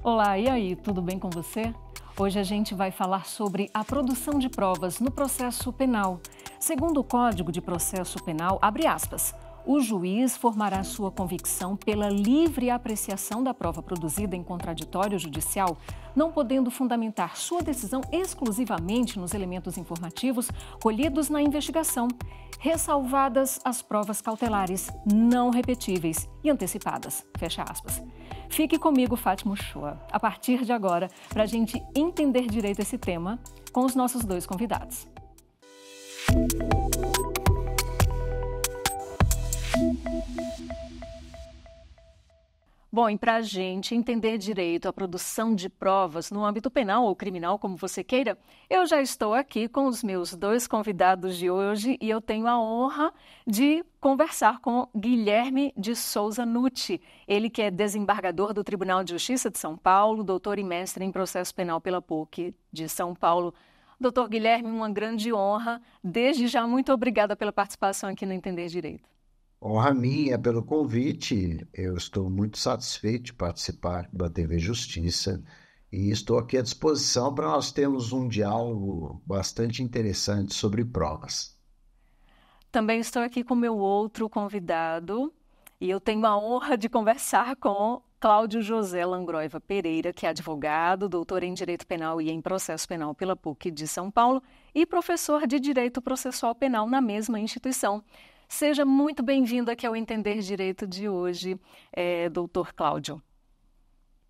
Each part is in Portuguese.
Olá, e aí, tudo bem com você? Hoje a gente vai falar sobre a produção de provas no processo penal. Segundo o Código de Processo Penal, abre aspas, o juiz formará sua convicção pela livre apreciação da prova produzida em contraditório judicial, não podendo fundamentar sua decisão exclusivamente nos elementos informativos colhidos na investigação, ressalvadas as provas cautelares não repetíveis e antecipadas. Fecha aspas. Fique comigo, Fátima Uchoa, a partir de agora, para a gente entender direito esse tema com os nossos dois convidados. Bom, e para a gente entender direito a produção de provas no âmbito penal ou criminal, como você queira, eu já estou aqui com os meus dois convidados de hoje e eu tenho a honra de conversar com Guilherme de Souza Nutti, ele que é desembargador do Tribunal de Justiça de São Paulo, doutor e mestre em processo penal pela PUC de São Paulo. Doutor Guilherme, uma grande honra. Desde já, muito obrigada pela participação aqui no Entender Direito. Honra minha pelo convite. Eu estou muito satisfeito de participar da TV Justiça e estou aqui à disposição para nós termos um diálogo bastante interessante sobre provas. Também estou aqui com o meu outro convidado e eu tenho a honra de conversar com Cláudio José Langroiva Pereira, que é advogado, doutor em Direito Penal e em Processo Penal pela PUC de São Paulo e professor de Direito Processual Penal na mesma instituição. Seja muito bem-vindo aqui ao Entender Direito de hoje, doutor Cláudio.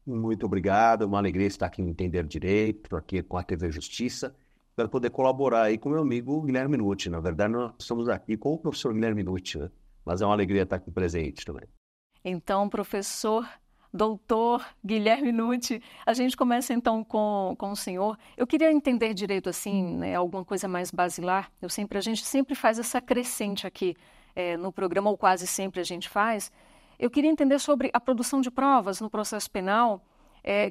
Muito obrigado, uma alegria estar aqui no Entender Direito, aqui com a TV Justiça, para poder colaborar aí com meu amigo Guilherme Nutti. Na verdade, nós estamos aqui com o professor Guilherme Nutti, né? Mas é uma alegria estar aqui presente também. Então, doutor Guilherme Nutti, a gente começa então com o senhor. Eu queria entender direito assim, né, alguma coisa mais basilar. A gente sempre faz essa crescente aqui no programa, ou quase sempre a gente faz. Eu queria entender sobre a produção de provas no processo penal,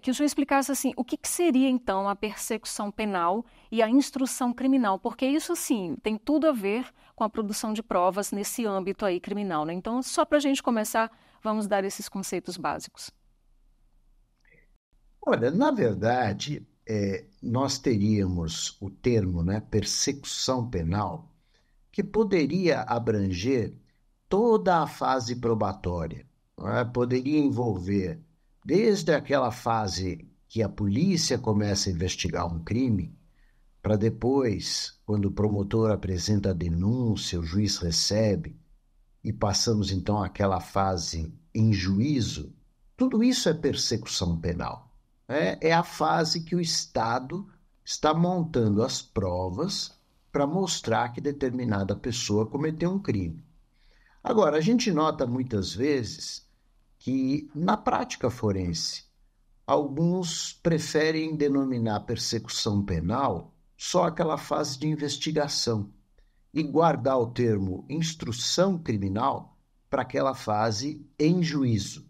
que o senhor explicasse assim, o que seria então a persecução penal e a instrução criminal, porque isso sim tem tudo a ver com a produção de provas nesse âmbito aí criminal, né? Então, só para a gente começar, vamos dar esses conceitos básicos. Olha, na verdade, nós teríamos o termo, né, persecução penal, que poderia abranger toda a fase probatória, né? Poderia envolver desde aquela fase que a polícia começa a investigar um crime, para depois, quando o promotor apresenta a denúncia, o juiz recebe, e passamos então àquela fase em juízo. Tudo isso é persecução penal. É a fase que o Estado está montando as provas para mostrar que determinada pessoa cometeu um crime. Agora, a gente nota muitas vezes que, na prática forense, alguns preferem denominar persecução penal só aquela fase de investigação e guardar o termo instrução criminal para aquela fase em juízo.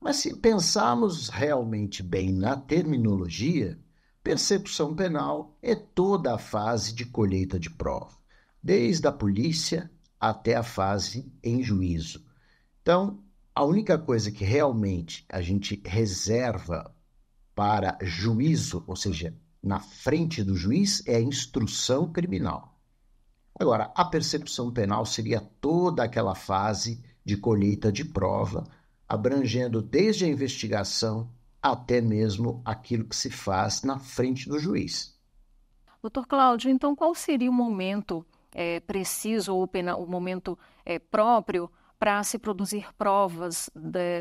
Mas se pensarmos realmente bem na terminologia, persecução penal é toda a fase de colheita de prova, desde a polícia até a fase em juízo. Então, a única coisa que realmente a gente reserva para juízo, ou seja, na frente do juiz, é a instrução criminal. Agora, a persecução penal seria toda aquela fase de colheita de prova, abrangendo desde a investigação até mesmo aquilo que se faz na frente do juiz. Doutor Cláudio, então qual seria o momento preciso ou o momento próprio para se produzir provas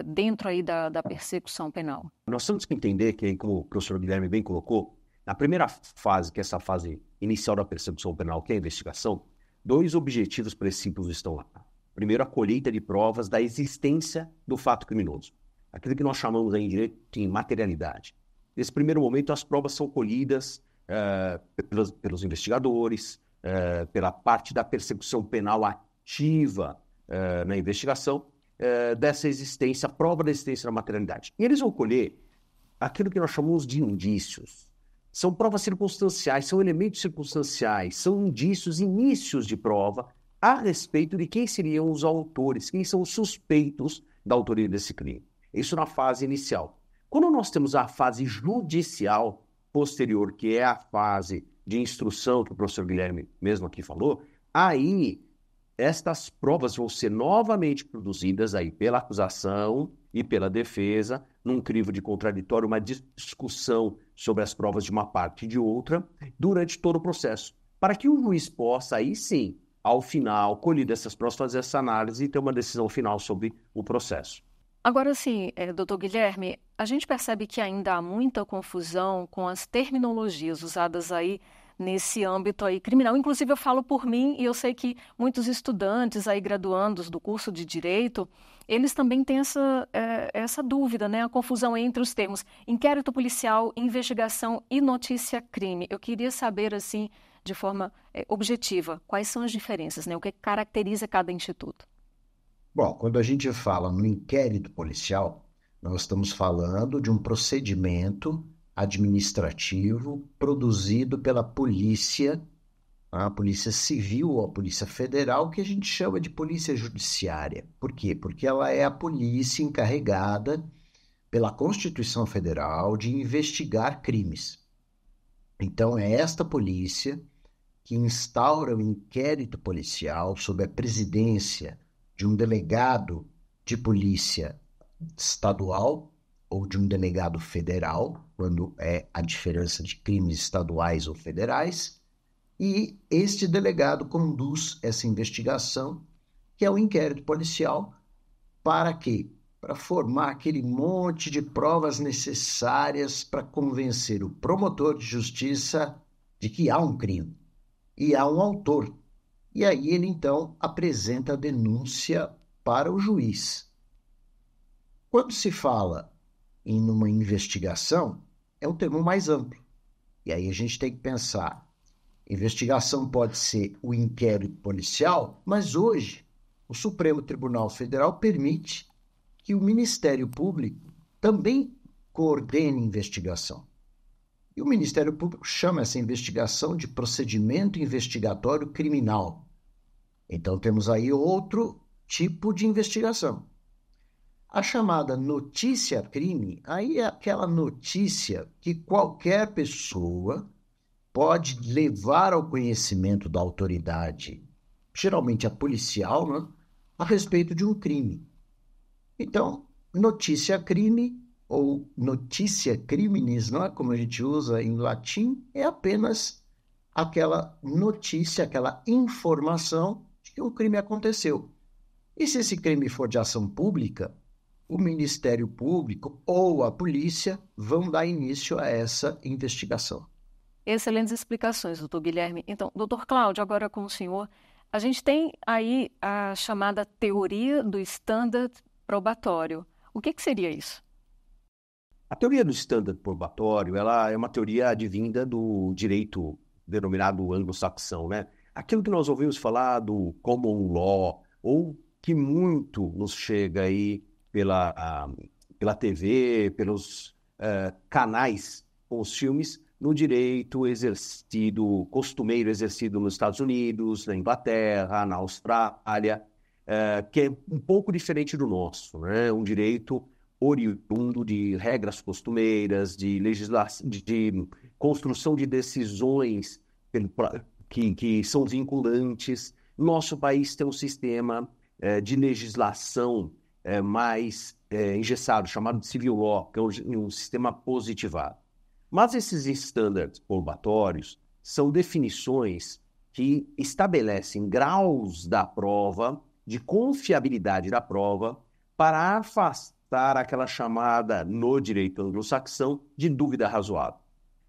dentro aí da persecução penal? Nós temos que entender que, como o professor Guilherme bem colocou, na primeira fase, que é essa fase inicial da persecução penal, que é a investigação, dois objetivos princípios estão lá. Primeiro, a colheita de provas da existência do fato criminoso. Aquilo que nós chamamos aí em direito de materialidade. Nesse primeiro momento, as provas são colhidas pelos investigadores, pela parte da persecução penal ativa na investigação, dessa existência, a prova da existência da materialidade. E eles vão colher aquilo que nós chamamos de indícios. São provas circunstanciais, são elementos circunstanciais, são indícios, inícios de prova a respeito de quem seriam os autores, quem são os suspeitos da autoria desse crime. Isso na fase inicial. Quando nós temos a fase judicial posterior, que é a fase de instrução, que o professor Guilherme mesmo aqui falou, aí estas provas vão ser novamente produzidas aí pela acusação e pela defesa, num crivo de contraditório, uma discussão sobre as provas de uma parte e de outra, durante todo o processo, para que o juiz possa, aí sim, ao final, colhido essas provas, fazer essa análise e ter uma decisão final sobre o processo. Agora sim, doutor Guilherme, a gente percebe que ainda há muita confusão com as terminologias usadas aí nesse âmbito aí criminal. Inclusive, eu falo por mim e eu sei que muitos estudantes aí graduandos do curso de Direito, eles também têm essa dúvida, né? A confusão entre os termos inquérito policial, investigação e notícia-crime. Eu queria saber, assim, de forma objetiva, quais são as diferenças, né? O que caracteriza cada instituto? Bom, quando a gente fala no inquérito policial, nós estamos falando de um procedimento administrativo produzido pela polícia, a Polícia Civil ou a Polícia Federal, que a gente chama de Polícia Judiciária. Por quê? Porque ela é a polícia encarregada pela Constituição Federal de investigar crimes. Então, é esta polícia que instaura o inquérito policial sob a presidência de um delegado de polícia estadual ou de um delegado federal, quando é a diferença de crimes estaduais ou federais, e este delegado conduz essa investigação, que é o inquérito policial, para quê? Para formar aquele monte de provas necessárias para convencer o promotor de justiça de que há um crime e há um autor. E aí ele, então, apresenta a denúncia para o juiz. Quando se fala em uma investigação, é um termo mais amplo. E aí a gente tem que pensar, investigação pode ser o inquérito policial, mas hoje o Supremo Tribunal Federal permite que o Ministério Público também coordene investigação. E o Ministério Público chama essa investigação de procedimento investigatório criminal. Então temos aí outro tipo de investigação. A chamada notícia-crime, aí é aquela notícia que qualquer pessoa pode levar ao conhecimento da autoridade, geralmente a policial, né, a respeito de um crime. Então, notícia-crime ou notícia criminis, não é como a gente usa em latim, é apenas aquela notícia, aquela informação de que um crime aconteceu. E se esse crime for de ação pública, o Ministério Público ou a polícia vão dar início a essa investigação. Excelentes explicações, doutor Guilherme. Então, doutor Cláudio, agora com o senhor, a gente tem aí a chamada teoria do standard probatório. O que seria isso? A teoria do standard probatório, ela é uma teoria advinda do direito denominado anglo-saxão, né? Aquilo que nós ouvimos falar do common law, ou que muito nos chega aí pela TV, pelos canais com os filmes, no direito costumeiro exercido nos Estados Unidos, na Inglaterra, na Austrália, que é um pouco diferente do nosso, né? Um direito oriundo de regras costumeiras, de construção de decisões que são vinculantes. Nosso país tem um sistema de legislação mais engessado, chamado de civil law, que é um sistema positivado. Mas esses estándares probatórios são definições que estabelecem graus da prova, de confiabilidade da prova, para afastar aquela chamada, no direito anglo-saxão, de dúvida razoável.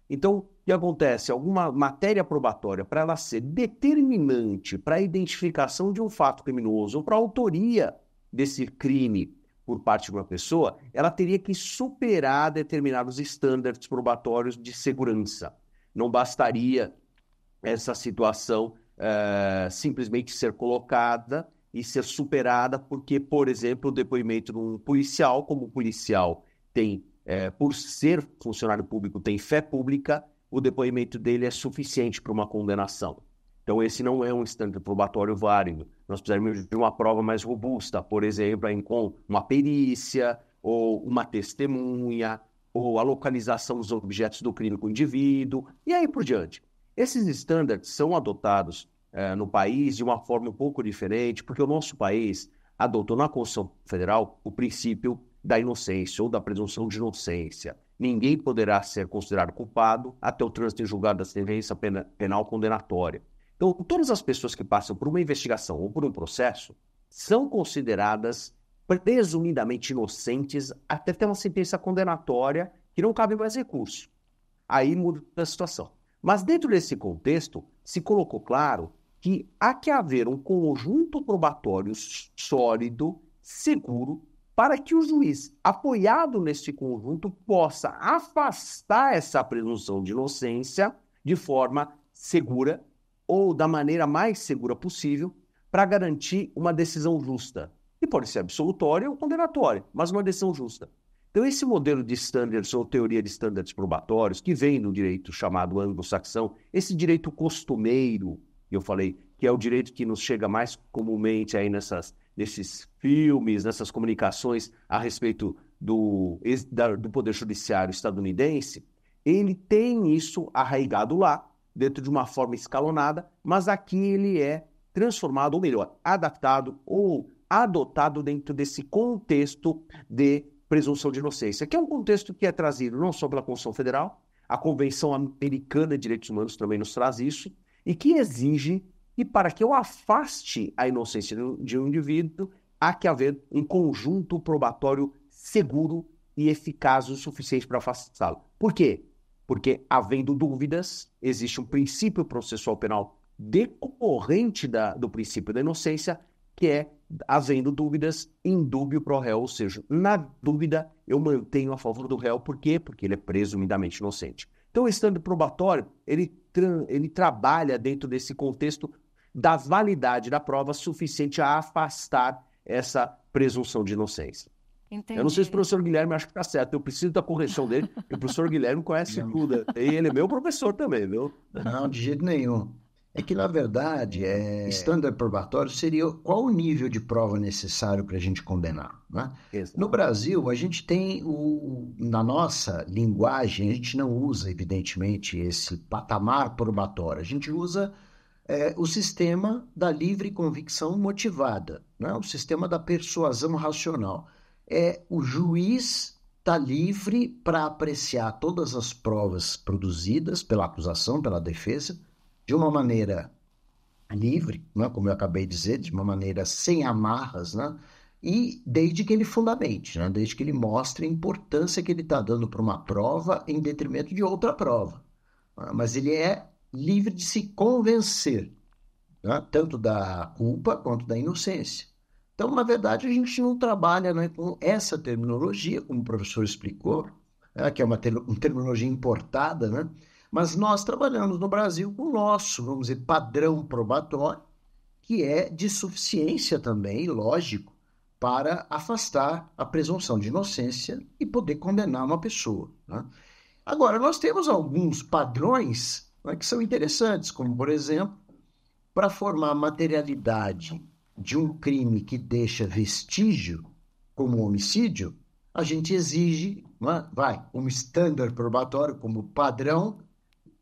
Então, o que acontece? Alguma matéria probatória, para ela ser determinante para a identificação de um fato criminoso ou para a autoria desse crime por parte de uma pessoa, ela teria que superar determinados estándares probatórios de segurança. Não bastaria essa situação simplesmente ser colocada e ser superada porque, por exemplo, o depoimento de um policial, como o policial tem, por ser funcionário público, tem fé pública, o depoimento dele é suficiente para uma condenação. Então, esse não é um estandard probatório válido. Nós precisamos de uma prova mais robusta, por exemplo, com uma perícia ou uma testemunha ou a localização dos objetos do crime com o indivíduo, e aí por diante. Esses estándares são adotados no país de uma forma um pouco diferente, porque o nosso país adotou na Constituição Federal o princípio da inocência ou da presunção de inocência. Ninguém poderá ser considerado culpado até o trânsito em julgado da sentença penal condenatória. Então, todas as pessoas que passam por uma investigação ou por um processo são consideradas presumidamente inocentes até ter uma sentença condenatória que não cabe mais recurso. Aí muda a situação. Mas dentro desse contexto, se colocou claro que há que haver um conjunto probatório sólido, seguro, para que o juiz, apoiado nesse conjunto, possa afastar essa presunção de inocência de forma segura ou da maneira mais segura possível para garantir uma decisão justa. E pode ser absolutória ou condenatória, mas uma decisão justa. Então, esse modelo de standards ou teoria de standards probatórios, que vem do direito chamado anglo-saxão, esse direito costumeiro, eu falei, que é o direito que nos chega mais comumente aí nesses filmes, nessas comunicações a respeito do Poder Judiciário estadunidense, ele tem isso arraigado lá, dentro de uma forma escalonada, mas aqui ele é transformado, ou melhor, adaptado ou adotado dentro desse contexto de presunção de inocência, que é um contexto que é trazido não só pela Constituição Federal, a Convenção Americana de Direitos Humanos também nos traz isso, e que exige que para que eu afaste a inocência de um indivíduo, há que haver um conjunto probatório seguro e eficaz o suficiente para afastá-lo. Por quê? Porque, havendo dúvidas, existe um princípio processual penal decorrente do princípio da inocência, que é, havendo dúvidas, indúbio pro réu, ou seja, na dúvida eu mantenho a favor do réu. Por quê? Porque ele é presumidamente inocente. Então, o estando probatório, ele trabalha dentro desse contexto da validade da prova suficiente a afastar essa presunção de inocência. Entendi. Eu não sei se o professor Guilherme acha que está certo, eu preciso da correção dele, porque o professor Guilherme conhece tudo, e ele é meu professor também, viu? Não, de jeito nenhum. É que, na verdade, standard probatório seria qual o nível de prova necessário para a gente condenar, né? Exato. No Brasil, a gente tem, na nossa linguagem, a gente não usa, evidentemente, esse patamar probatório. A gente usa o sistema da livre convicção motivada, né? O sistema da persuasão racional. O juiz está livre para apreciar todas as provas produzidas pela acusação, pela defesa, de uma maneira livre, né? Como eu acabei de dizer, de uma maneira sem amarras, né? E desde que ele fundamente, né? Desde que ele mostre a importância que ele está dando para uma prova em detrimento de outra prova. Mas ele é livre de se convencer, né? Tanto da culpa quanto da inocência. Então, na verdade, a gente não trabalha, né, com essa terminologia, como o professor explicou, né, que é uma terminologia importada, né? Mas nós trabalhamos no Brasil com o nosso, vamos dizer, padrão probatório, que é de suficiência também, lógico, para afastar a presunção de inocência e poder condenar uma pessoa, né? Agora, nós temos alguns padrões, né, que são interessantes, como, por exemplo, para formar a materialidade de um crime que deixa vestígio, como um homicídio, a gente exige, um standard probatório como padrão,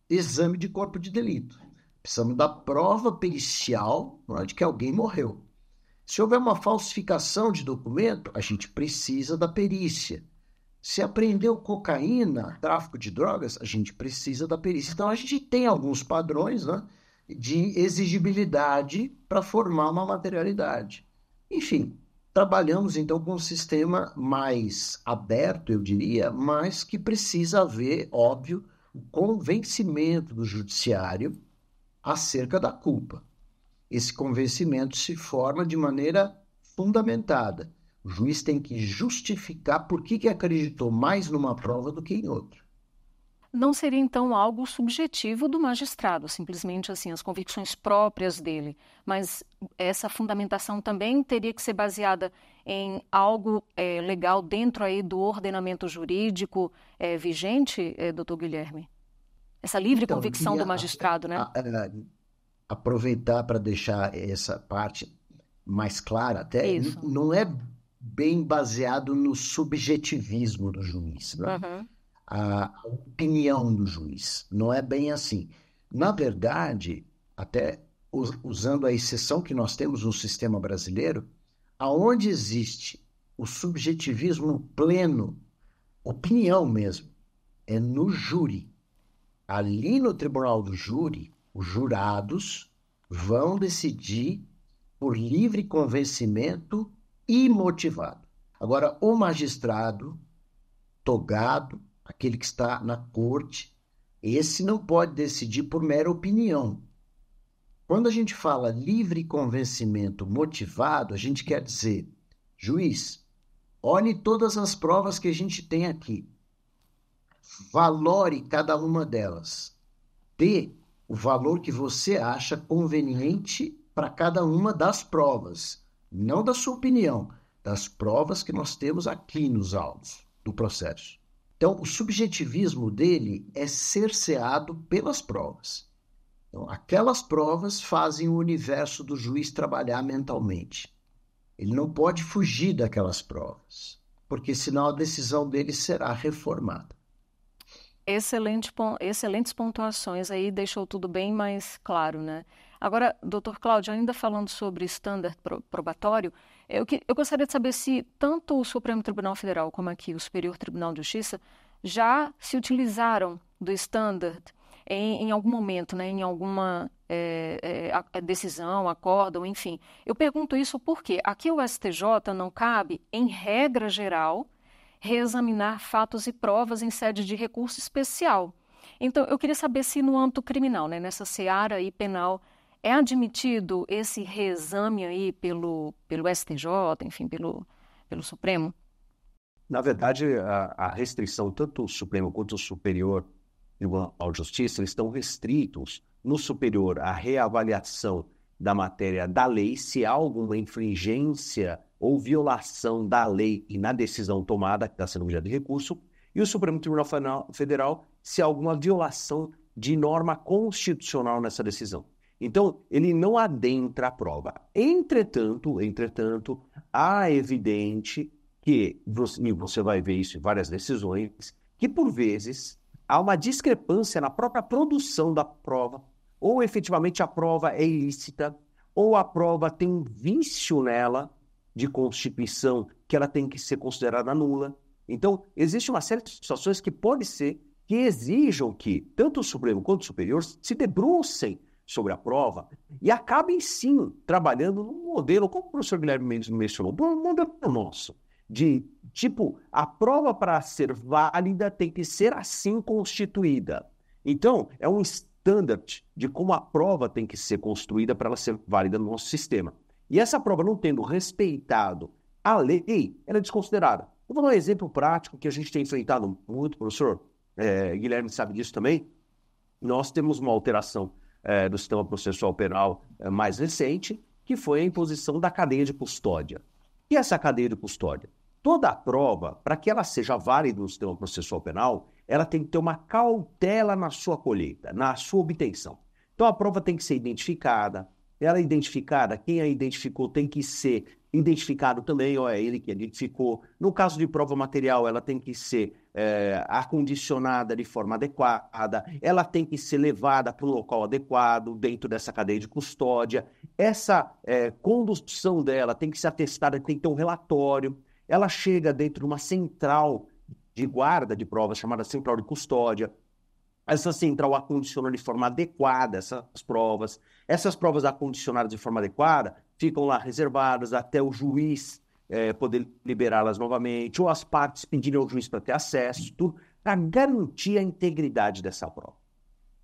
exame de corpo de delito. Precisamos da prova pericial, de que alguém morreu. Se houver uma falsificação de documento, a gente precisa da perícia. Se apreendeu cocaína, tráfico de drogas, a gente precisa da perícia. Então, a gente tem alguns padrões, né, de exigibilidade para formar uma materialidade. Enfim, trabalhamos então com um sistema mais aberto, eu diria, mas que precisa haver, óbvio, o convencimento do judiciário acerca da culpa. Esse convencimento se forma de maneira fundamentada. O juiz tem que justificar por que acreditou mais numa prova do que em outra. Não seria, então, algo subjetivo do magistrado, simplesmente assim, as convicções próprias dele, mas essa fundamentação também teria que ser baseada em algo legal dentro aí do ordenamento jurídico vigente, doutor Guilherme? Essa livre convicção do magistrado, né? Aproveitar para deixar essa parte mais clara, até não é bem baseado no subjetivismo do juiz, né? Uhum. a opinião do juiz. Não é bem assim. Na verdade, até usando a exceção que nós temos no sistema brasileiro, aonde existe o subjetivismo pleno, opinião mesmo, é no júri. Ali no tribunal do júri, os jurados vão decidir por livre convencimento e motivado. Agora, o magistrado togado, aquele que está na corte, esse não pode decidir por mera opinião. Quando a gente fala livre convencimento motivado, a gente quer dizer, juiz, olhe todas as provas que a gente tem aqui. Valore cada uma delas. Dê o valor que você acha conveniente para cada uma das provas. Não da sua opinião, das provas que nós temos aqui nos autos do processo. Então, o subjetivismo dele é cerceado pelas provas. Então, aquelas provas fazem o universo do juiz trabalhar mentalmente. Ele não pode fugir daquelas provas, porque senão a decisão dele será reformada. Excelentes pontuações aí, deixou tudo bem mais claro, né? Agora, doutor Cláudio, ainda falando sobre standard probatório, eu gostaria de saber se tanto o Supremo Tribunal Federal como aqui o Superior Tribunal de Justiça já se utilizaram do standard em algum momento, né, em alguma decisão, acórdão, enfim. Eu pergunto isso porque aqui o STJ não cabe, em regra geral, reexaminar fatos e provas em sede de recurso especial. Então, eu queria saber se no âmbito criminal, né, nessa seara aí penal, é admitido esse reexame aí pelo STJ, enfim, pelo Supremo? Na verdade, a restrição, tanto o Supremo quanto o Superior Tribunal de Justiça, eles estão restritos no superior à reavaliação da matéria da lei, se há alguma infringência ou violação da lei e na decisão tomada, que está sendo objeto de recurso, e o Supremo Tribunal Federal, se há alguma violação de norma constitucional nessa decisão. Então, ele não adentra a prova. Entretanto, há evidente que, e você vai ver isso em várias decisões, que por vezes há uma discrepância na própria produção da prova, ou efetivamente a prova é ilícita, ou a prova tem um vício nela de constituição que ela tem que ser considerada nula. Então, existe uma série de situações que pode ser que exijam que tanto o Supremo quanto o Superior se debrucem sobre a prova e acabem, sim, trabalhando num modelo, como o professor Guilherme Mendes mencionou, um modelo nosso, de tipo, a prova para ser válida tem que ser assim constituída. Então, é um standard de como a prova tem que ser construída para ela ser válida no nosso sistema. E essa prova não tendo respeitado a lei, ela é desconsiderada. Eu vou dar um exemplo prático que a gente tem enfrentado muito, professor, Guilherme sabe disso também. Nós temos uma alteração do sistema processual penal mais recente, que foi a imposição da cadeia de custódia. E essa cadeia de custódia? Toda a prova, para que ela seja válida no sistema processual penal, ela tem que ter uma cautela na sua colheita, na sua obtenção. Então a prova tem que ser identificada, ela é identificada, quem a identificou tem que ser identificado também, é ele que identificou. No caso de prova material, ela tem que ser acondicionada de forma adequada, ela tem que ser levada para um local adequado, dentro dessa cadeia de custódia. Essa condução dela tem que ser atestada, tem que ter um relatório. Ela chega dentro de uma central de guarda de provas, chamada central de custódia. Essa central acondiciona de forma adequada essas provas. Essas provas acondicionadas de forma adequada ficam lá reservadas até o juiz poder liberá-las novamente, ou as partes pedirem ao juiz para ter acesso, tudo, para garantir a integridade dessa prova.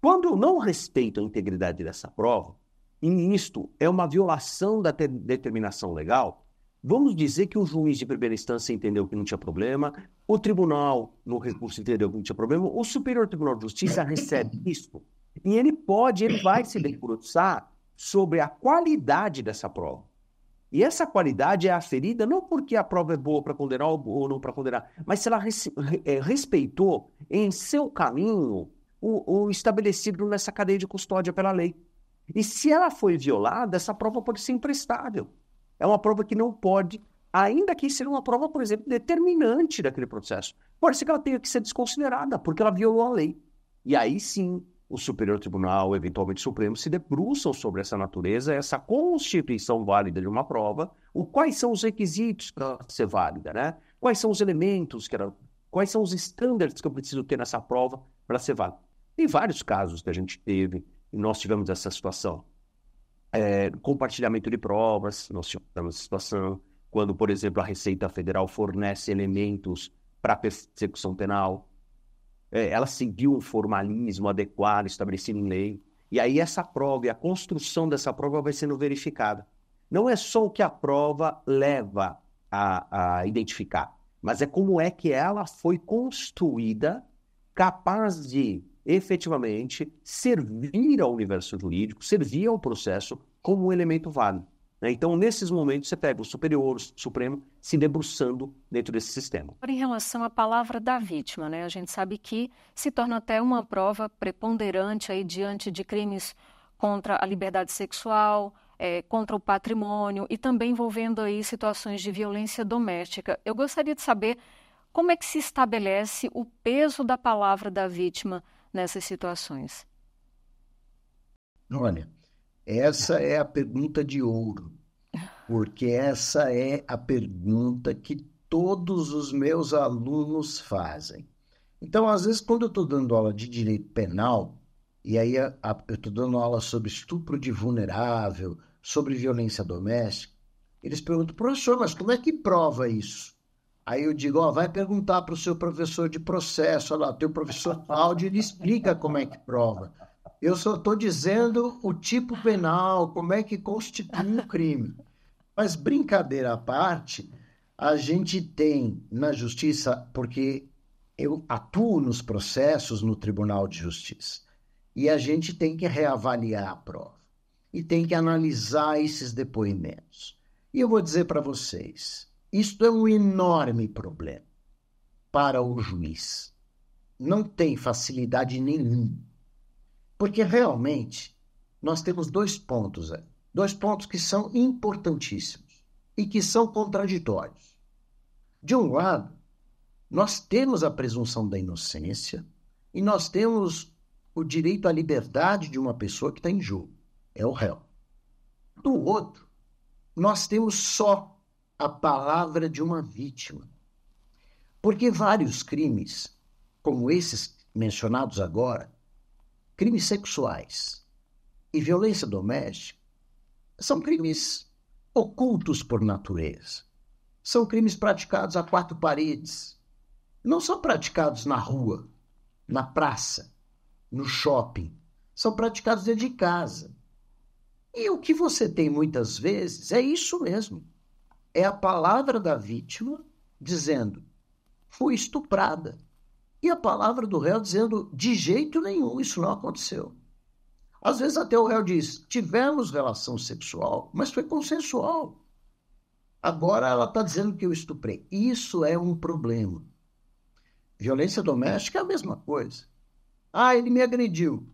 Quando eu não respeito a integridade dessa prova, e isto é uma violação da determinação legal, vamos dizer que o juiz de primeira instância entendeu que não tinha problema, o tribunal, no recurso, entendeu que não tinha problema, o Superior Tribunal de Justiça recebe isso, e ele vai se debruçar sobre a qualidade dessa prova. E essa qualidade é aferida não porque a prova é boa para condenar ou não para condenar, mas se ela respeitou em seu caminho o estabelecido nessa cadeia de custódia pela lei. E se ela foi violada, essa prova pode ser imprestável. É uma prova que não pode ainda que seja uma prova, por exemplo, determinante daquele processo. Pode ser que ela tenha que ser desconsiderada, porque ela violou a lei. E aí sim, o Superior Tribunal, eventualmente o Supremo, se debruçam sobre essa natureza, essa constituição válida de uma prova, quais são os requisitos para ela ser válida, né? Quais são os elementos, quais são os estándares que eu preciso ter nessa prova para ser válida. Tem vários casos que a gente teve, e nós tivemos essa situação. Compartilhamento de provas, nós tivemos essa situação. Quando, por exemplo, a Receita Federal fornece elementos para persecução penal, ela seguiu um formalismo adequado, estabelecido em lei, e aí essa prova e a construção dessa prova vai sendo verificada. Não é só o que a prova leva a identificar, mas é como é que ela foi construída, capaz de, efetivamente, servir ao universo jurídico, servir ao processo como um elemento válido. Então, nesses momentos, você pega o Superior, o Supremo, se debruçando dentro desse sistema. Em relação à palavra da vítima, né? A gente sabe que se torna até uma prova preponderante aí diante de crimes contra a liberdade sexual, contra o patrimônio e também envolvendo aí situações de violência doméstica. Eu gostaria de saber como é que se estabelece o peso da palavra da vítima nessas situações. Olha, essa é a pergunta de ouro, porque essa é a pergunta que todos os meus alunos fazem. Então, às vezes, quando eu estou dando aula de direito penal, e aí eu estou dando aula sobre estupro de vulnerável, sobre violência doméstica, eles perguntam, professor, mas como é que prova isso? Aí eu digo, vai perguntar para o seu professor de processo, olha lá, o teu professor Cláudio, ele explica como é que prova. Eu só estou dizendo o tipo penal, como é que constitui um crime. Mas, brincadeira à parte, a gente tem na justiça, porque eu atuo nos processos no Tribunal de Justiça, e a gente tem que reavaliar a prova, e tem que analisar esses depoimentos. E eu vou dizer para vocês, isto é um enorme problema para o juiz. Não tem facilidade nenhuma. Porque realmente nós temos dois pontos que são importantíssimos e que são contraditórios. De um lado, nós temos a presunção da inocência e nós temos o direito à liberdade de uma pessoa que está em jogo, é o réu. Do outro, nós temos só a palavra de uma vítima. Porque vários crimes, como esses mencionados agora, crimes sexuais e violência doméstica, são crimes ocultos por natureza. São crimes praticados a quatro paredes. Não são praticados na rua, na praça, no shopping. São praticados dentro de casa. E o que você tem muitas vezes é isso mesmo. É a palavra da vítima dizendo, fui estuprada. E a palavra do réu dizendo, de jeito nenhum, isso não aconteceu. Às vezes até o réu diz, tivemos relação sexual, mas foi consensual. Agora ela está dizendo que eu estuprei. Isso é um problema. Violência doméstica é a mesma coisa. Ele me agrediu.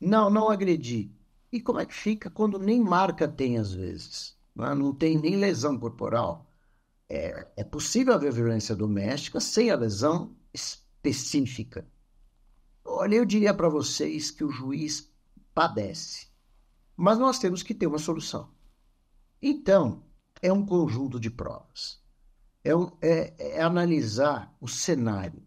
Não agredi. E como é que fica quando nem marca tem às vezes? Não tem nem lesão corporal. É possível haver violência doméstica sem a lesão específica. Olha, eu diria para vocês que o juiz padece, mas nós temos que ter uma solução. Então, é um conjunto de provas. É analisar o cenário.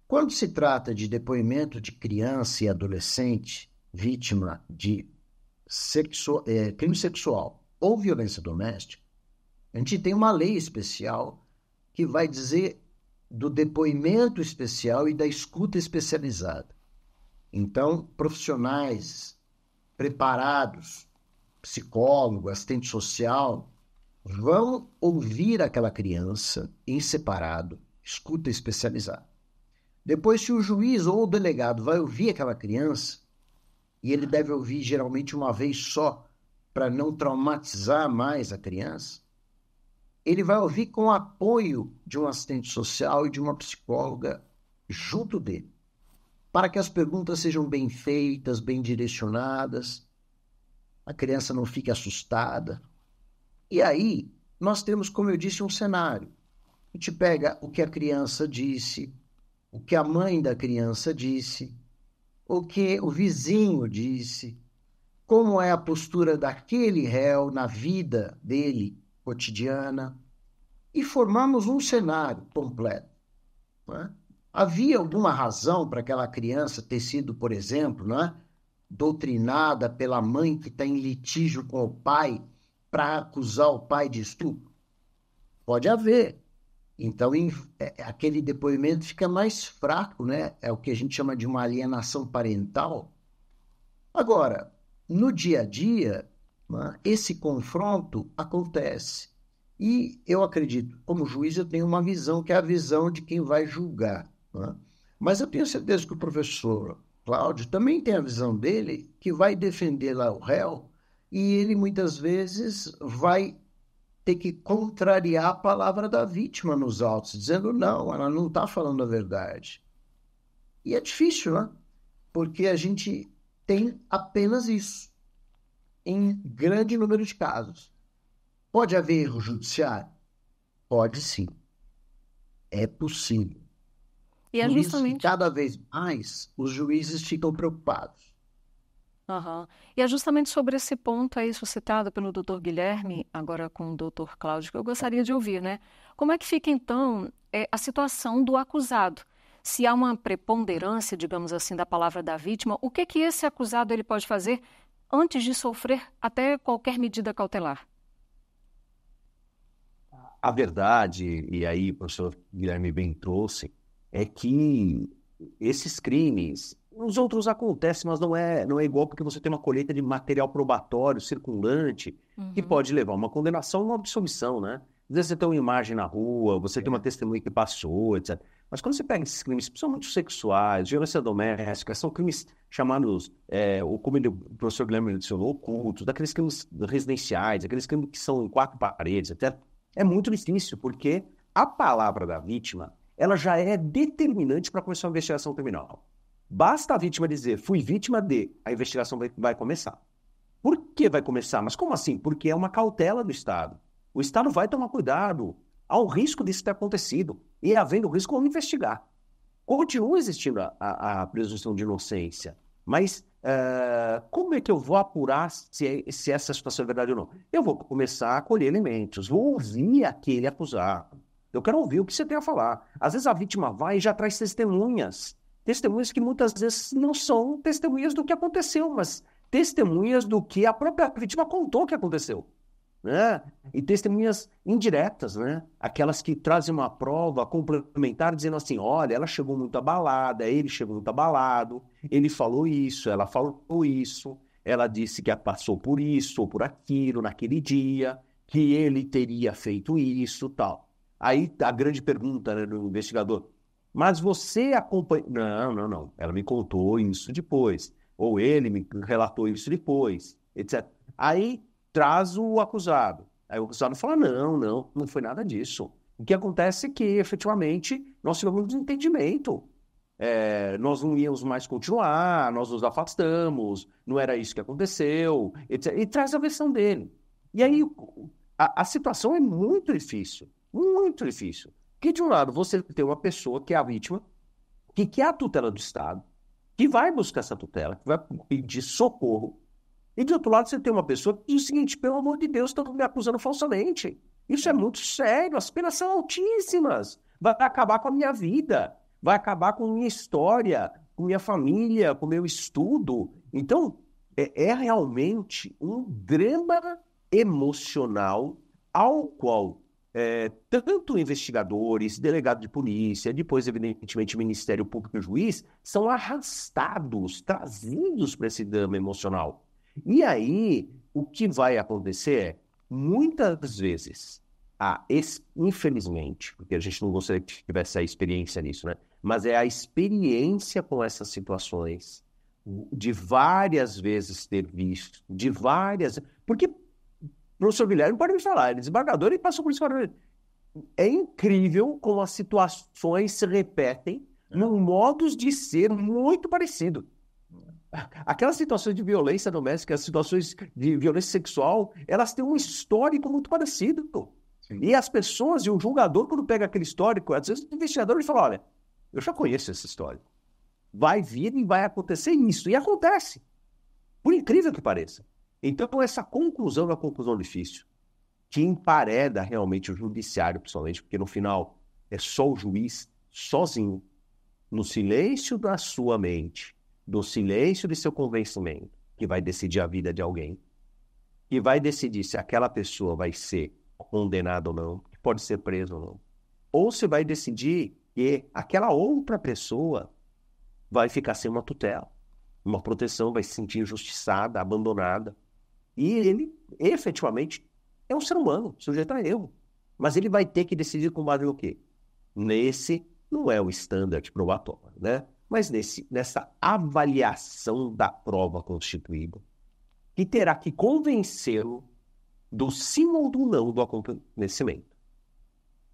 Quando se trata de depoimento de criança e adolescente vítima de crime sexual ou violência doméstica, a gente tem uma lei especial que vai dizer do depoimento especial e da escuta especializada. Então, profissionais preparados, psicólogo, assistente social, vão ouvir aquela criança em separado, escuta especializada. Depois, se o juiz ou o delegado vai ouvir aquela criança, e ele deve ouvir geralmente uma vez só, para não traumatizar mais a criança, ele vai ouvir com o apoio de um assistente social e de uma psicóloga junto dele, para que as perguntas sejam bem feitas, bem direcionadas, a criança não fique assustada. E aí, nós temos, como eu disse, um cenário. A gente pega o que a criança disse, o que a mãe da criança disse, o que o vizinho disse, como é a postura daquele réu na vida dele cotidiana, e formamos um cenário completo. Né? Havia alguma razão para aquela criança ter sido, por exemplo, né, doutrinada pela mãe que está em litígio com o pai para acusar o pai de estupro? Pode haver. Então, aquele depoimento fica mais fraco, né? É o que a gente chama de uma alienação parental. Agora, no dia a dia, né, esse confronto acontece. E eu acredito, como juiz, eu tenho uma visão que é a visão de quem vai julgar. Né? Mas eu tenho certeza que o professor Cláudio também tem a visão dele, que vai defender lá o réu, e ele muitas vezes vai ter que contrariar a palavra da vítima nos autos, dizendo não, ela não está falando a verdade. E é difícil, né? Porque a gente tem apenas isso, em grande número de casos. Pode haver erro judiciário? Pode sim. É possível. E é Por isso que justamente. cada vez mais os juízes ficam preocupados. Aham. E é justamente sobre esse ponto aí suscitado pelo doutor Guilherme, agora com o doutor Cláudio, que eu gostaria de ouvir, né? Como é que fica, então, a situação do acusado? Se há uma preponderância, digamos assim, da palavra da vítima, o que esse acusado ele pode fazer antes de sofrer até qualquer medida cautelar? A verdade, e aí o professor Guilherme bem trouxe, é que esses crimes, os outros acontecem, mas não é igual porque você tem uma colheita de material probatório circulante que pode levar a uma condenação ou uma absolvição, né? Às vezes você tem uma imagem na rua, você tem uma testemunha que passou, etc. Mas quando você pega esses crimes, principalmente os sexuais, violência doméstica, são crimes chamados, como o professor Guilherme mencionou, ocultos, daqueles crimes residenciais, aqueles crimes que são em quatro paredes, etc. É muito difícil, porque a palavra da vítima, ela já é determinante para começar uma investigação criminal. Basta a vítima dizer, fui vítima de, a investigação vai começar. Por que vai começar? Mas como assim? Porque é uma cautela do Estado. O Estado vai tomar cuidado. Há um risco disso ter acontecido. E havendo risco, vamos investigar. Continua existindo a presunção de inocência. Mas como é que eu vou apurar se essa situação é verdade ou não? Eu vou começar a colher elementos. Vou ouvir aquele acusado. Eu quero ouvir o que você tem a falar. Às vezes a vítima vai e já traz testemunhas. Testemunhas que muitas vezes não são testemunhas do que aconteceu, mas testemunhas do que a própria vítima contou que aconteceu. Né? E testemunhas indiretas, né? Aquelas que trazem uma prova complementar dizendo assim, olha, ela chegou muito abalada, ele chegou muito abalado, ele falou isso, ela falou isso, ela disse que passou por isso ou por aquilo naquele dia, que ele teria feito isso, tal. Aí a grande pergunta, né, do investigador, mas você acompanhou... Não, ela me contou isso depois, ou ele me relatou isso depois, etc. Aí traz o acusado. Aí o acusado fala, não foi nada disso. O que acontece é que, efetivamente, nós tivemos um desentendimento. Nós não íamos mais continuar, nós nos afastamos, não era isso que aconteceu, etc. E traz a versão dele. E aí a situação é muito difícil, muito difícil. Porque, de um lado, você tem uma pessoa que é a vítima, que quer a tutela do Estado, que vai buscar essa tutela, que vai pedir socorro. E, de outro lado, você tem uma pessoa que diz o seguinte, pelo amor de Deus, estão me acusando falsamente. Isso é muito sério, as penas são altíssimas. Vai acabar com a minha vida, vai acabar com a minha história, com minha família, com o meu estudo. Então, é realmente um drama emocional ao qual tanto investigadores, delegado de polícia, depois, evidentemente, Ministério Público e juiz, são arrastados, trazidos para esse drama emocional. E aí, o que vai acontecer é, muitas vezes, infelizmente, porque a gente não gostaria que tivesse a experiência nisso, né? Mas é a experiência com essas situações, de várias vezes ter visto, de várias... Porque o professor Guilherme pode me falar, ele é desembargador e passou por isso. É incrível como as situações se repetem num modus de ser muito parecido. Aquelas situações de violência doméstica, as situações de violência sexual, elas têm um histórico muito parecido. Sim. E as pessoas, e o julgador, quando pega aquele histórico, às vezes o investigador ele fala, olha, eu já conheço essa história. Vai vir e vai acontecer isso. E acontece. Por incrível que pareça. Então, essa conclusão é uma conclusão difícil, que empareda realmente o judiciário, principalmente, porque no final é só o juiz, sozinho, no silêncio da sua mente, no silêncio de seu convencimento, que vai decidir a vida de alguém, que vai decidir se aquela pessoa vai ser condenada ou não, que pode ser presa ou não. Ou se vai decidir que aquela outra pessoa vai ficar sem uma tutela, uma proteção, vai se sentir injustiçada, abandonada. E ele, efetivamente, é um ser humano, sujeito a erro. Mas ele vai ter que decidir com base no quê? Nesse, não é o standard probatório, né? Mas nessa avaliação da prova constituída, que terá que convencê-lo do sim ou do não do acontecimento.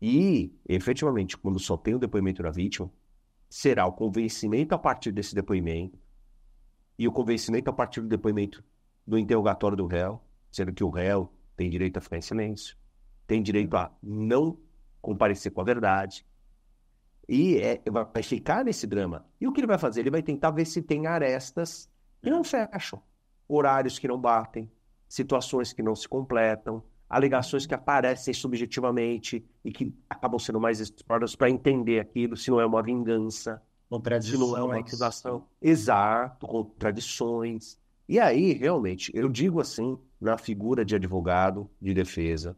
E, efetivamente, quando só tem o depoimento da vítima, será o convencimento a partir desse depoimento e o convencimento a partir do depoimento do interrogatório do réu, sendo que o réu tem direito a ficar em silêncio, tem direito a não comparecer com a verdade, e vai ficar nesse drama. E o que ele vai fazer? Ele vai tentar ver se tem arestas que não fecham, horários que não batem, situações que não se completam, alegações que aparecem subjetivamente e que acabam sendo mais exploradas para entender aquilo, se não é uma vingança, se não é uma acusação. Exato, contradições. E aí, realmente, eu digo assim, na figura de advogado de defesa,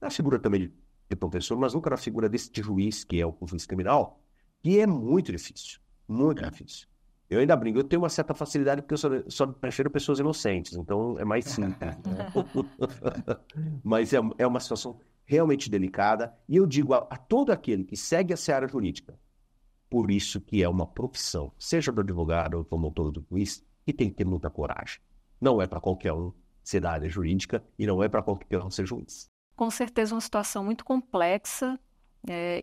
na figura também de professor, mas nunca na figura de juiz, que é o juiz criminal, que é muito difícil, muito difícil. Eu ainda brinco, eu tenho uma certa facilidade porque eu só prefiro pessoas inocentes, então é mais simples, né? Mas é uma situação realmente delicada, e eu digo a todo aquele que segue a seara jurídica, por isso que é uma profissão, seja do advogado ou do promotor do juiz, que tem que ter muita coragem. Não é para qualquer um ser da área jurídica e não é para qualquer um ser juiz. Com certeza uma situação muito complexa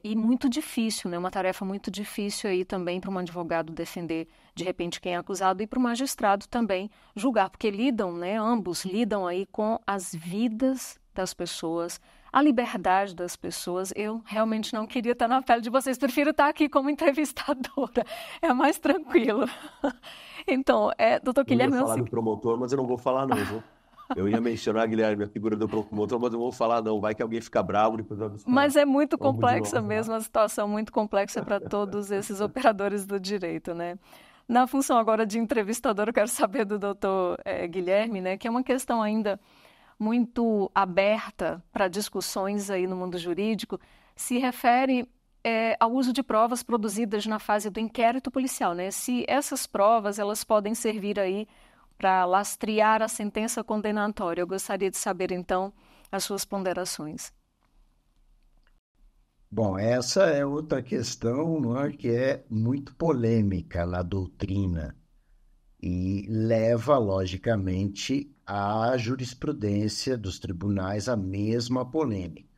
e muito difícil, né? Uma tarefa muito difícil aí também para um advogado defender, de repente, quem é acusado e para o magistrado também julgar, porque lidam, né? Ambos lidam aí com as vidas das pessoas, a liberdade das pessoas. Eu realmente não queria estar na pele de vocês, prefiro estar aqui como entrevistadora, é mais tranquilo. Então, doutor Guilherme... Eu ia falar do promotor, mas eu não vou falar não, viu? Eu ia mencionar, Guilherme, a figura do promotor, mas eu não vou falar não, vai que alguém fica bravo depois vai me falar. Mas é muito complexa mesmo, a situação muito complexa para todos esses operadores do direito, né? Na função agora de entrevistador, eu quero saber do doutor Guilherme, né, que é uma questão ainda muito aberta para discussões aí no mundo jurídico, se refere ao uso de provas produzidas na fase do inquérito policial, né? Se essas provas elas podem servir aí para lastrear a sentença condenatória. Eu gostaria de saber, então, as suas ponderações. Bom, essa é outra questão, não é, que é muito polêmica na doutrina e leva, logicamente, a jurisprudência dos tribunais à mesma polêmica.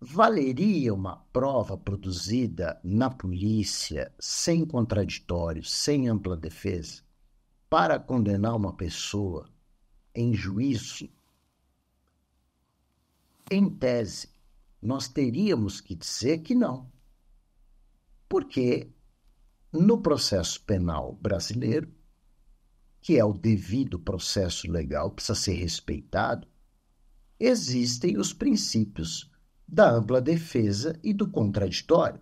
Valeria uma prova produzida na polícia, sem contraditório, sem ampla defesa, para condenar uma pessoa em juízo? Em tese, nós teríamos que dizer que não. Porque no processo penal brasileiro, que é o devido processo legal, precisa ser respeitado, existem os princípios da ampla defesa e do contraditório.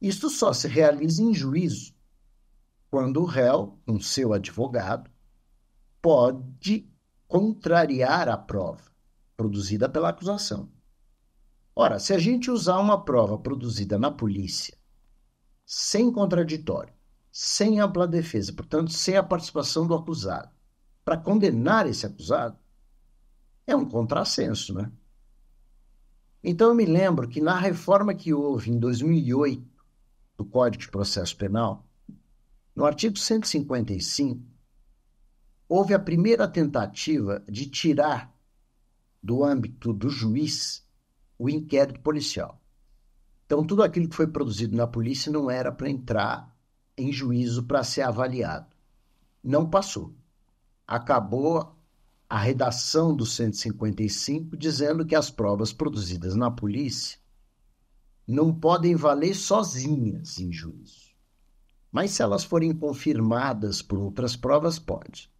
Isso só se realiza em juízo, quando o réu, com seu advogado, pode contrariar a prova produzida pela acusação. Ora, se a gente usar uma prova produzida na polícia, sem contraditório, sem ampla defesa, portanto, sem a participação do acusado, para condenar esse acusado, é um contrassenso, né? Então, eu me lembro que na reforma que houve em 2008 do Código de Processo Penal, no artigo 155, houve a primeira tentativa de tirar do âmbito do juiz o inquérito policial. Então, tudo aquilo que foi produzido na polícia não era para entrar em juízo para ser avaliado. Não passou. Acabou a redação do 155 dizendo que as provas produzidas na polícia não podem valer sozinhas em juízo. Mas se elas forem confirmadas por outras provas, pode.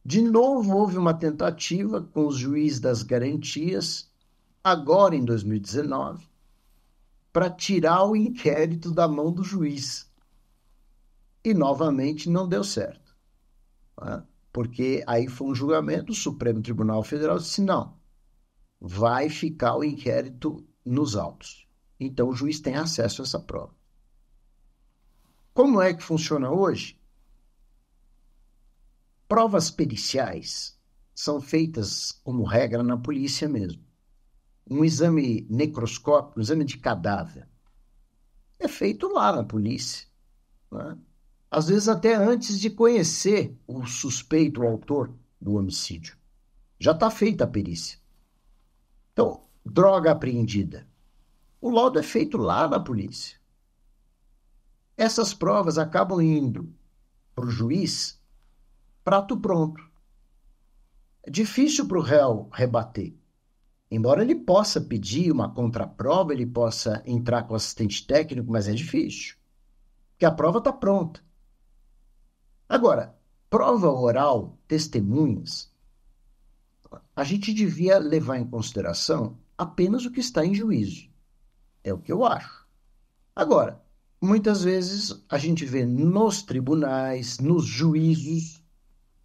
De novo, houve uma tentativa com os juízes das garantias, agora em 2019, para tirar o inquérito da mão do juiz. E, novamente, não deu certo. Né? Porque aí foi um julgamento, o Supremo Tribunal Federal disse, não, vai ficar o inquérito nos autos. Então, o juiz tem acesso a essa prova. Como é que funciona hoje? Provas periciais são feitas, como regra, na polícia mesmo. Um exame necroscópico, um exame de cadáver, é feito lá na polícia. Né? Às vezes até antes de conhecer o suspeito, o autor do homicídio. Já está feita a perícia. Então, droga apreendida. O laudo é feito lá na polícia. Essas provas acabam indo para o juiz, prato pronto. É difícil para o réu rebater. Embora ele possa pedir uma contraprova, ele possa entrar com assistente técnico, mas é difícil. Porque a prova está pronta. Agora, prova oral, testemunhas, a gente devia levar em consideração apenas o que está em juízo. É o que eu acho. Agora, muitas vezes a gente vê nos tribunais, nos juízos,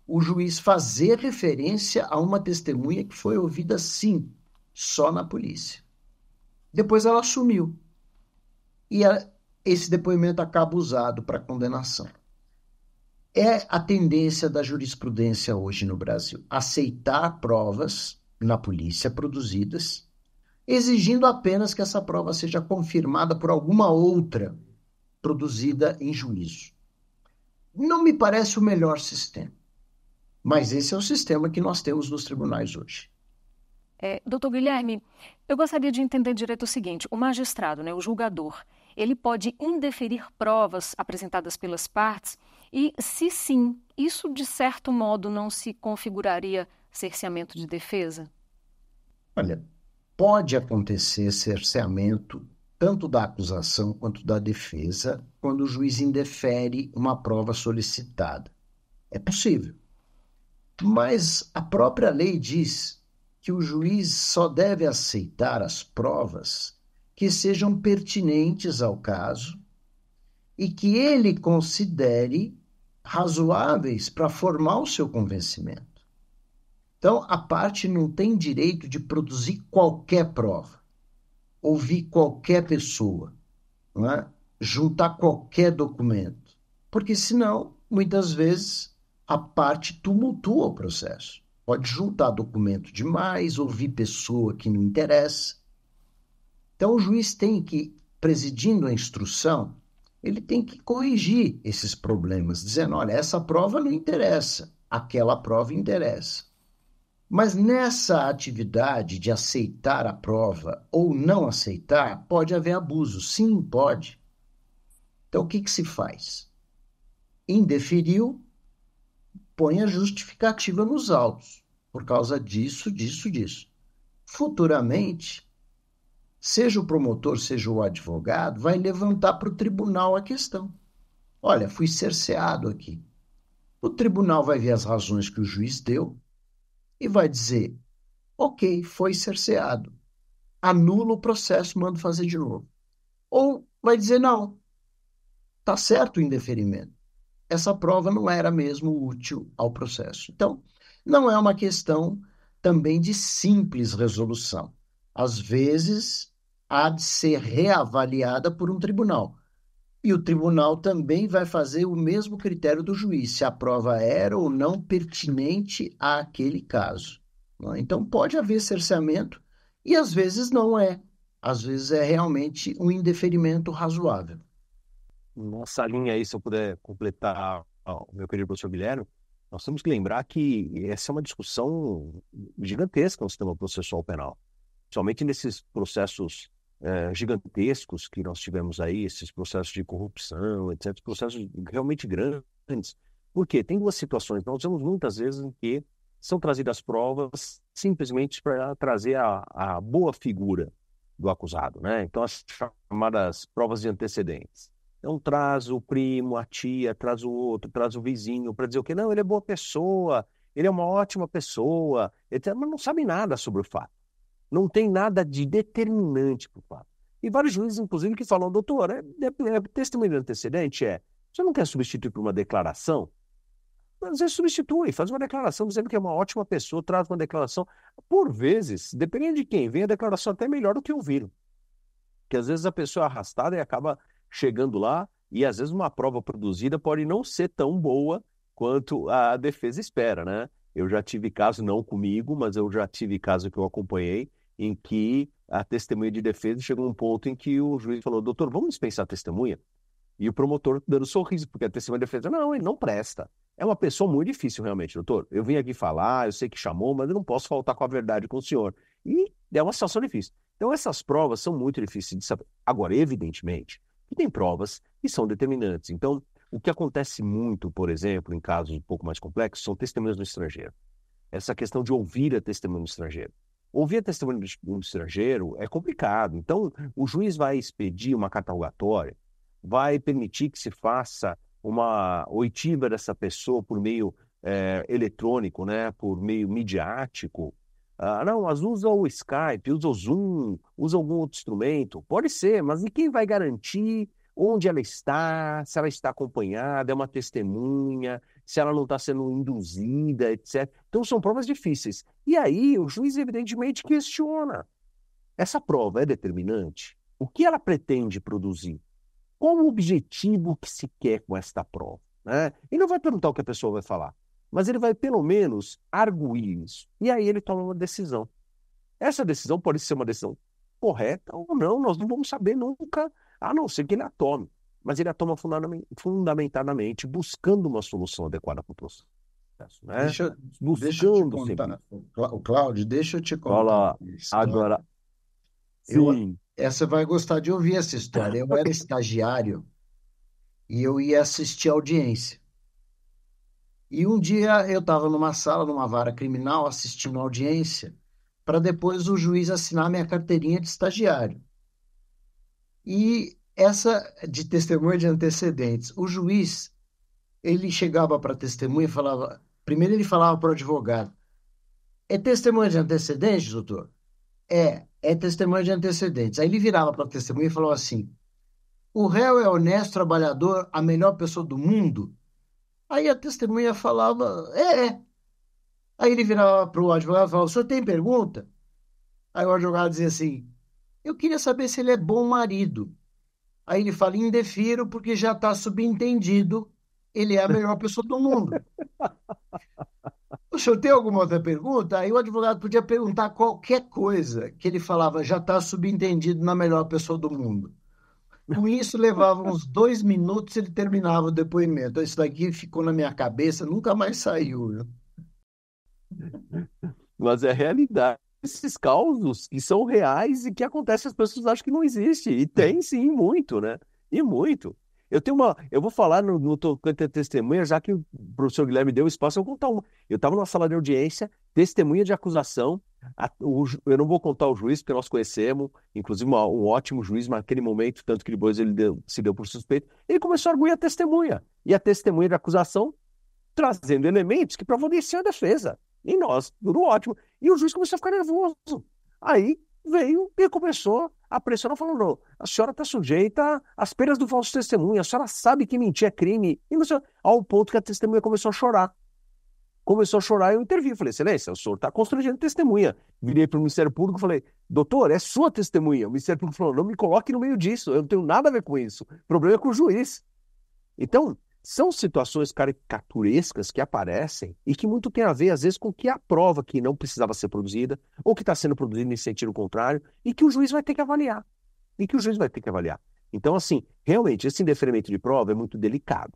o juiz fazer referência a uma testemunha que foi ouvida, sim, só na polícia. Depois ela sumiu. E esse depoimento acaba usado para condenação. É a tendência da jurisprudência hoje no Brasil, aceitar provas na polícia produzidas, exigindo apenas que essa prova seja confirmada por alguma outra produzida em juízo. Não me parece o melhor sistema, mas esse é o sistema que nós temos nos tribunais hoje. Doutor Guilherme, eu gostaria de entender direito o seguinte, o magistrado, o julgador, ele pode indeferir provas apresentadas pelas partes e, se sim, isso de certo modo não se configuraria cerceamento de defesa? Olha, pode acontecer cerceamento tanto da acusação quanto da defesa quando o juiz indefere uma prova solicitada. É possível. Mas a própria lei diz que o juiz só deve aceitar as provas que sejam pertinentes ao caso e que ele considere razoáveis para formar o seu convencimento. Então, a parte não tem direito de produzir qualquer prova, ouvir qualquer pessoa, não é? Juntar qualquer documento, porque senão, muitas vezes, a parte tumultua o processo. Pode juntar documento demais, ouvir pessoa que não interessa. Então, o juiz tem que, presidindo a instrução, ele tem que corrigir esses problemas, dizendo, olha, essa prova não interessa, aquela prova interessa. Mas nessa atividade de aceitar a prova ou não aceitar, pode haver abuso. Sim, pode. Então, o que se faz? Indeferiu, põe a justificativa nos autos, por causa disso, disso, disso. Futuramente, seja o promotor, seja o advogado, vai levantar para o tribunal a questão. Olha, fui cerceado aqui. O tribunal vai ver as razões que o juiz deu e vai dizer, ok, foi cerceado. Anula o processo, manda fazer de novo. Ou vai dizer, não, está certo o indeferimento. Essa prova não era mesmo útil ao processo. Então, não é uma questão também de simples resolução. Às vezes, há de ser reavaliada por um tribunal. E o tribunal também vai fazer o mesmo critério do juiz, se a prova era ou não pertinente àquele caso. Então, pode haver cerceamento e, às vezes, não é. Às vezes, é realmente um indeferimento razoável. Nossa linha aí, se eu puder completar, meu querido professor Guilherme, nós temos que lembrar que essa é uma discussão gigantesca no sistema processual penal. Somente nesses processos gigantescos que nós tivemos aí, esses processos de corrupção, etc., processos realmente grandes. Por quê? Tem duas situações. Nós vemos muitas vezes em que são trazidas provas simplesmente para trazer a boa figura do acusado, né? Então, as chamadas provas de antecedentes. Então, traz o primo, a tia, traz o outro, traz o vizinho, para dizer o quê? Não, ele é boa pessoa, ele é uma ótima pessoa, etc. Mas não sabe nada sobre o fato. Não tem nada de determinante para o fato. E vários juízes, inclusive, que falam, doutor, testemunho de antecedente? Você não quer substituir por uma declaração? Às vezes substitui, faz uma declaração dizendo que é uma ótima pessoa, traz uma declaração. Por vezes, dependendo de quem vem, a declaração até é melhor do que ouviram. Porque às vezes a pessoa é arrastada e acaba chegando lá, e às vezes uma prova produzida pode não ser tão boa quanto a defesa espera, né? Eu já tive caso, não comigo, mas eu já tive caso que eu acompanhei, em que a testemunha de defesa chegou a um ponto em que o juiz falou, doutor, vamos dispensar a testemunha? E o promotor dando sorriso, porque a testemunha de defesa, não, ele não presta. É uma pessoa muito difícil, realmente, doutor. Eu vim aqui falar, eu sei que chamou, mas eu não posso faltar com a verdade com o senhor. E é uma situação difícil. Então, essas provas são muito difíceis de saber. Agora, evidentemente, que tem provas que são determinantes. Então, o que acontece muito, por exemplo, em casos um pouco mais complexos, são testemunhas no estrangeiro. Essa questão de ouvir a testemunha no estrangeiro. Ouvir a testemunha no estrangeiro é complicado. Então, o juiz vai expedir uma carta rogatória, vai permitir que se faça uma oitiva dessa pessoa por meio eletrônico, né, por meio midiático. Não, mas usa o Skype, usa o Zoom, usa algum outro instrumento. Pode ser, mas e quem vai garantir onde ela está, se ela está acompanhada, é uma testemunha, se ela não está sendo induzida, etc. Então, são provas difíceis. E aí, o juiz, evidentemente, questiona. Essa prova é determinante? O que ela pretende produzir? Qual o objetivo que se quer com esta prova? Né? Ele não vai perguntar o que a pessoa vai falar, mas ele vai, pelo menos, arguir isso. E aí ele toma uma decisão. Essa decisão pode ser uma decisão correta ou não, nós não vamos saber nunca, a não ser que ele a tome. Mas ele a toma fundamentadamente, buscando uma solução adequada para o processo. Né? Deixa eu te contar, o Cláudio, deixa eu te contar Fala uma história. agora. Sim. Você vai gostar de ouvir essa história. Eu era estagiário e eu ia assistir a audiência. E um dia eu estava numa sala, numa vara criminal, assistindo a audiência, para depois o juiz assinar minha carteirinha de estagiário. E essa de testemunha de antecedentes. O juiz, ele chegava para a testemunha e falava... Primeiro ele falava para o advogado, é testemunha de antecedentes, doutor? É testemunha de antecedentes. Aí ele virava para a testemunha e falou assim, o réu é honesto, trabalhador, a melhor pessoa do mundo? Aí a testemunha falava, é. Aí ele virava para o advogado e falava, o senhor tem pergunta? Aí o advogado dizia assim, eu queria saber se ele é bom marido. Aí ele fala, indefiro porque já está subentendido, ele é a melhor pessoa do mundo. O senhor tem alguma outra pergunta? Aí o advogado podia perguntar qualquer coisa, que ele falava, já está subentendido na melhor pessoa do mundo. Com isso, levava uns 2 minutos e ele terminava o depoimento. Isso daqui ficou na minha cabeça, nunca mais saiu. Viu? Mas é realidade. Esses causos que são reais e que acontecem, as pessoas acham que não existe. E tem sim, muito, né? E muito. Eu vou falar no tocante à testemunha, já que o professor Guilherme deu espaço, eu vou contar uma. Eu estava numa sala de audiência, testemunha de acusação. Eu não vou contar o juiz, porque nós conhecemos, inclusive um ótimo juiz, mas naquele momento, tanto que depois ele se deu por suspeito, ele começou a arguir a testemunha. E a testemunha de acusação trazendo elementos que favoreciam a defesa. E nós, tudo ótimo. E o juiz começou a ficar nervoso. Aí veio e começou a pressionar, falando, a senhora está sujeita às penas do falso testemunho, a senhora sabe que mentir é crime. E ao ponto que a testemunha começou a chorar. Começou a chorar, eu intervi. Falei, excelência, o senhor está constrangendo testemunha. Virei para o Ministério Público e falei, doutor, é sua testemunha. O Ministério Público falou, não me coloque no meio disso, eu não tenho nada a ver com isso. O problema é com o juiz. Então, são situações caricaturescas que aparecem e que muito tem a ver, às vezes, com que a prova que não precisava ser produzida ou que está sendo produzida em sentido contrário e que o juiz vai ter que avaliar. Então, assim, realmente, esse indeferimento de prova é muito delicado,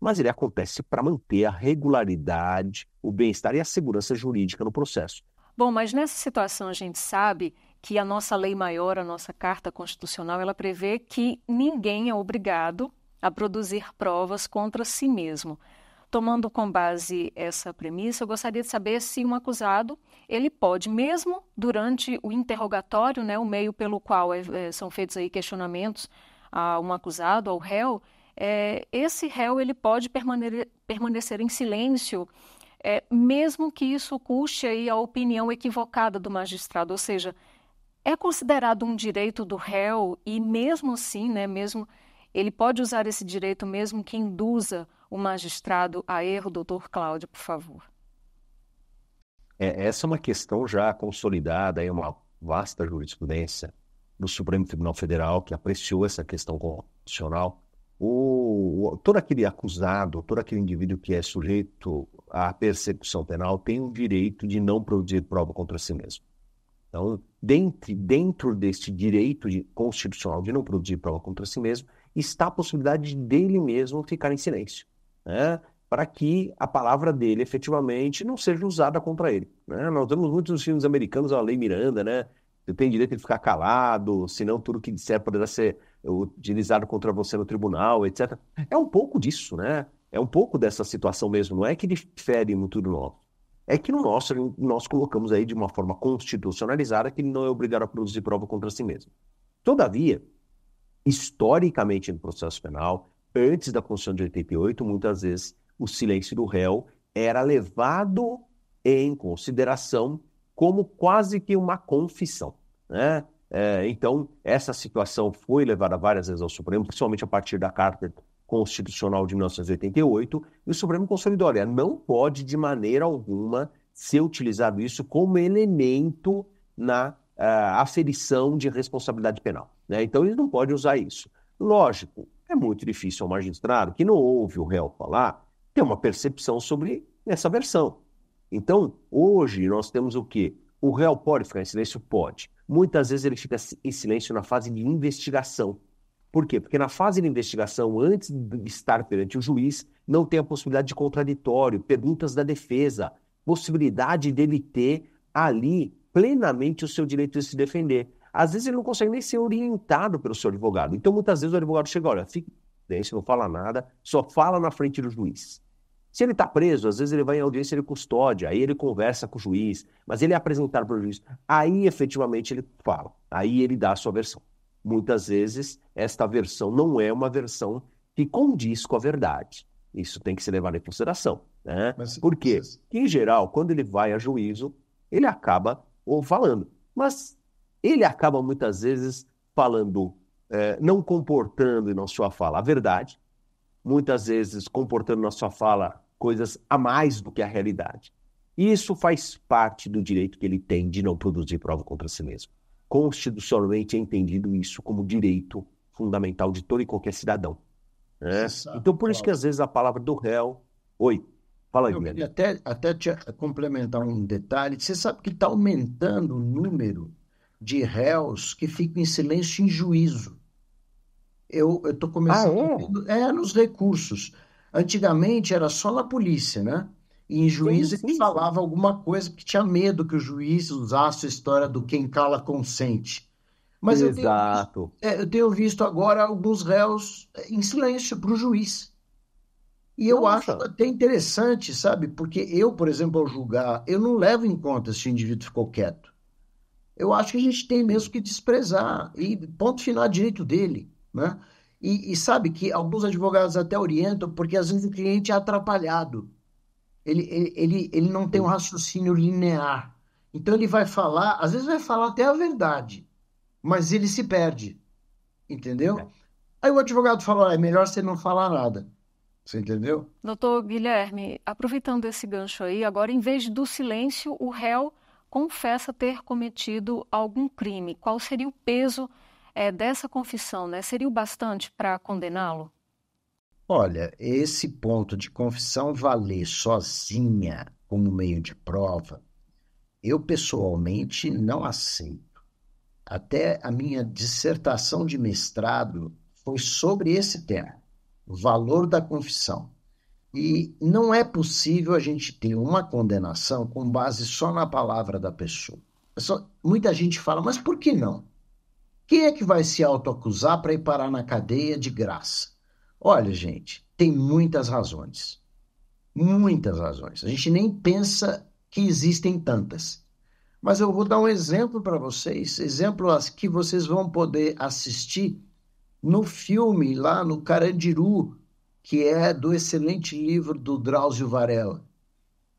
mas ele acontece para manter a regularidade, o bem-estar e a segurança jurídica no processo. Bom, mas nessa situação a gente sabe que a nossa lei maior, a nossa Carta Constitucional, ela prevê que ninguém é obrigado a produzir provas contra si mesmo. tomando com base essa premissa, eu gostaria de saber se um acusado, ele pode, mesmo durante o interrogatório, né, o meio pelo qual são feitos aí questionamentos a um acusado, ao réu, esse réu ele pode permanecer em silêncio, mesmo que isso custe aí a opinião equivocada do magistrado, ou seja, é considerado um direito do réu e mesmo assim, né, mesmo ele pode usar esse direito mesmo que induza o magistrado a erro. Doutor Cláudio, por favor. Essa é uma questão já consolidada, é uma vasta jurisprudência do Supremo Tribunal Federal que apreciou essa questão constitucional. Todo aquele acusado, todo aquele indivíduo que é sujeito à persecução penal tem o direito de não produzir prova contra si mesmo. Então, dentro deste direito constitucional de não produzir prova contra si mesmo, está a possibilidade dele mesmo ficar em silêncio, né? Para que a palavra dele efetivamente não seja usada contra ele, né? Nós vemos muitos filmes americanos, a Lei Miranda, né? Você tem direito de ficar calado, senão tudo que disser poderá ser utilizado contra você no tribunal, etc. É um pouco disso, né? É um pouco dessa situação mesmo, não é que difere muito do nosso. É que no nosso, nós colocamos aí de uma forma constitucionalizada que ele não é obrigado a produzir prova contra si mesmo. Todavia, historicamente no processo penal, antes da Constituição de 88, muitas vezes o silêncio do réu era levado em consideração como quase que uma confissão, né? Então, essa situação foi levada várias vezes ao Supremo, principalmente a partir da Carta Constitucional de 1988, e o Supremo consolidou, olha, não pode de maneira alguma ser utilizado isso como elemento na aferição de responsabilidade penal, né? Então, eles não podem usar isso. Lógico, é muito difícil ao magistrado que não ouve o réu falar ter uma percepção sobre essa versão. Então, hoje nós temos o quê? O réu pode ficar em silêncio? Pode. Muitas vezes ele fica em silêncio na fase de investigação. Por quê? Porque na fase de investigação, antes de estar perante o juiz, não tem a possibilidade de contraditório, perguntas da defesa, possibilidade dele ter ali plenamente o seu direito de se defender. Às vezes ele não consegue nem ser orientado pelo seu advogado. Então, muitas vezes o advogado chega, olha, fique em silêncio, não fala nada, só fala na frente do juiz. Se ele está preso, às vezes ele vai em audiência de custódia, aí ele conversa com o juiz, mas ele é apresentado para o juiz, aí efetivamente ele fala, aí ele dá a sua versão. Muitas vezes, esta versão não é uma versão que condiz com a verdade. Isso tem que ser levado em consideração, né? Por quê? Porque, em geral, quando ele vai a juízo, ele acaba falando. Mas ele acaba, muitas vezes, falando, não comportando na sua fala a verdade, muitas vezes comportando na sua fala coisas a mais do que a realidade. E isso faz parte do direito que ele tem de não produzir prova contra si mesmo. Constitucionalmente é entendido isso como direito fundamental de todo e qualquer cidadão, né? Então, por isso que às vezes a palavra do réu... Oi, fala aí, Guilherme. Eu queria até te complementar um detalhe. Você sabe que está aumentando o número de réus que ficam em silêncio em juízo. Eu estou começando nos recursos. Antigamente era só na polícia, né? E em juízo ele falava alguma coisa porque tinha medo que o juiz usasse a história do quem cala consente. Mas Exato. eu tenho visto agora alguns réus em silêncio para o juiz. E eu acho até interessante, sabe? Porque eu, por exemplo, ao julgar, eu não levo em conta se o indivíduo ficou quieto. Eu acho que a gente tem mesmo que desprezar. E ponto final, direito dele, né? E sabe que alguns advogados até orientam, porque às vezes o cliente é atrapalhado. Ele não tem um raciocínio linear. Então ele vai falar, às vezes vai falar até a verdade, mas ele se perde, entendeu? Aí o advogado fala, é melhor você não falar nada. Você entendeu? Doutor Guilherme, aproveitando esse gancho aí, agora em vez do silêncio, o réu confessa ter cometido algum crime. Qual seria o peso dessa confissão, né? Seria o bastante para condená-lo? Olha, esse ponto de confissão valer sozinha como meio de prova, eu pessoalmente não aceito. Até a minha dissertação de mestrado foi sobre esse tema, o valor da confissão. E não é possível a gente ter uma condenação com base só na palavra da pessoa. Muita gente fala, mas por que não? Quem é que vai se autoacusar para ir parar na cadeia de graça? Olha, gente, tem muitas razões. Muitas razões. A gente nem pensa que existem tantas. Mas eu vou dar um exemplo para vocês, exemplos que vocês vão poder assistir no filme lá no Carandiru, que é do excelente livro do Drauzio Varela.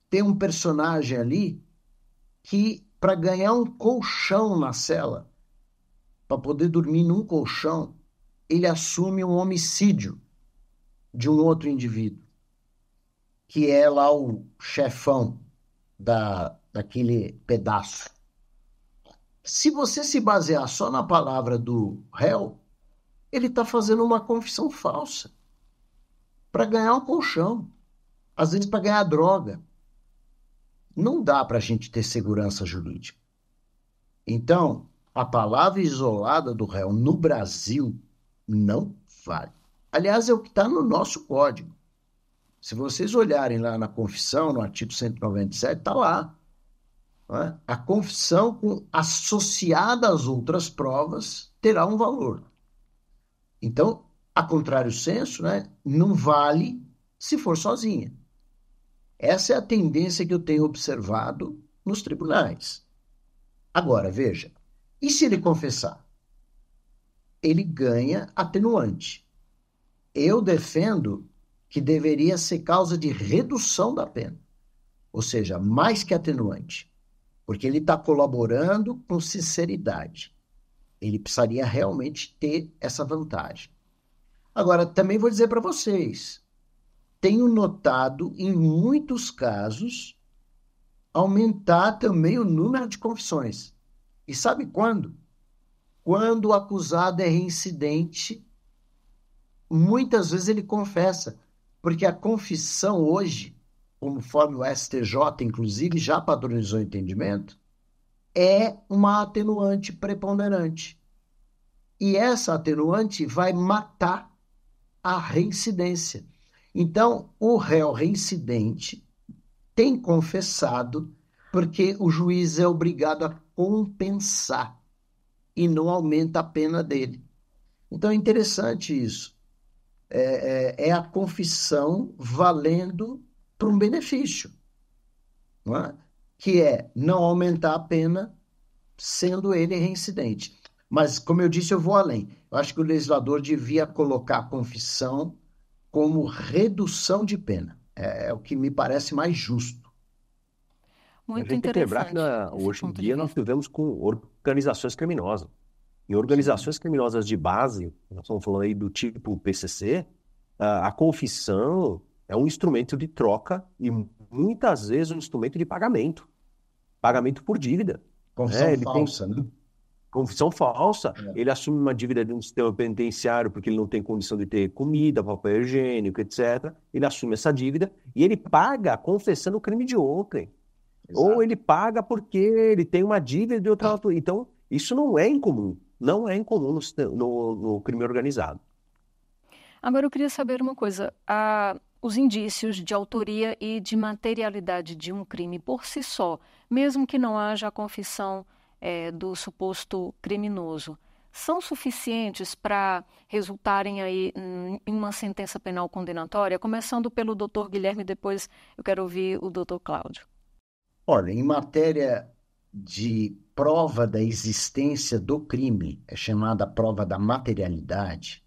Tem um personagem ali que, para ganhar um colchão na cela, para poder dormir num colchão, ele assume um homicídio de um outro indivíduo, que é lá o chefão daquele pedaço. Se você se basear só na palavra do réu, ele está fazendo uma confissão falsa para ganhar um colchão, às vezes para ganhar droga. Não dá para a gente ter segurança jurídica. Então, a palavra isolada do réu no Brasil não vale. Aliás, é o que está no nosso código. Se vocês olharem lá na confissão, no artigo 197, está lá. Né? A confissão associada às outras provas terá um valor. Então, a contrário senso, né, não vale se for sozinha. Essa é a tendência que eu tenho observado nos tribunais. Agora, veja, e se ele confessar? Ele ganha atenuante. Eu defendo que deveria ser causa de redução da pena, ou seja, mais que atenuante, porque ele está colaborando com sinceridade. Ele precisaria realmente ter essa vantagem. Agora, também vou dizer para vocês, tenho notado, em muitos casos, aumentar também o número de confissões. E sabe quando? Quando o acusado é reincidente, muitas vezes ele confessa, porque a confissão hoje, conforme o STJ, inclusive, já padronizou o entendimento, é uma atenuante preponderante. E essa atenuante vai matar a reincidência. Então, o réu reincidente tem confessado porque o juiz é obrigado a compensar e não aumenta a pena dele. Então, é interessante isso. É a confissão valendo para um benefício, não é? Que é não aumentar a pena sendo ele reincidente. Mas, como eu disse, eu vou além. Eu acho que o legislador devia colocar a confissão como redução de pena. É o que me parece mais justo. A Muito gente tem que lembrar que interessante esse hoje em ponto de dia nós vista. vivemos com organizações criminosas. Em organizações criminosas de base, nós estamos falando aí do tipo PCC, a confissão é um instrumento de troca e muitas vezes um instrumento de pagamento. Pagamento por dívida. Confissão Ele tem falsa, né? confissão falsa, É. ele assume uma dívida de um sistema penitenciário porque ele não tem condição de ter comida, papel higiênico, etc. Ele assume essa dívida e ele paga confessando o crime de outrem. Ou Exato. ele paga porque ele tem uma dívida de outra natureza. Então, isso não é incomum. Não é incomum no crime organizado. Agora eu queria saber uma coisa. Os indícios de autoria e de materialidade de um crime por si só, mesmo que não haja a confissão do suposto criminoso, são suficientes para resultarem aí em uma sentença penal condenatória? Começando pelo doutor Guilherme, depois eu quero ouvir o doutor Cláudio. Olha, em matéria de prova da existência do crime, é chamada prova da materialidade,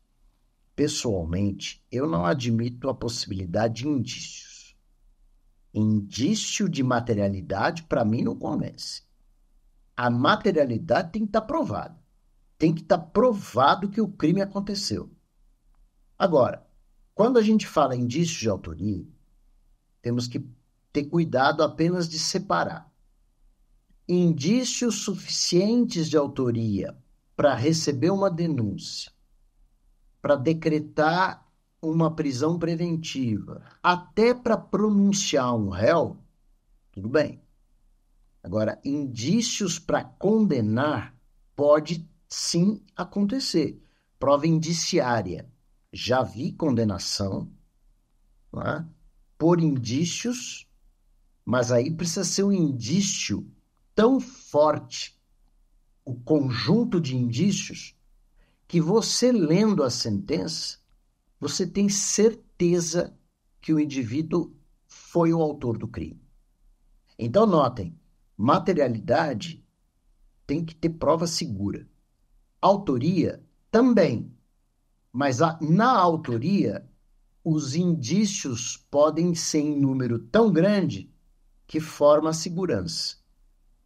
pessoalmente, eu não admito a possibilidade de indícios. Indício de materialidade, para mim, não convence. A materialidade tem que estar provada. Tem que estar provado que o crime aconteceu. Agora, quando a gente fala em indício de autoria, temos que ter cuidado apenas de separar indícios suficientes de autoria para receber uma denúncia, para decretar uma prisão preventiva, até para pronunciar um réu, tudo bem. Agora, indícios para condenar pode sim acontecer. Prova indiciária. Já vi condenação, não é? Por indícios, mas aí precisa ser um indício tão forte, o conjunto de indícios, que você lendo a sentença, você tem certeza que o indivíduo foi o autor do crime. Então, notem, materialidade tem que ter prova segura. Autoria também, mas na autoria, os indícios podem ser em número tão grande que forma a segurança.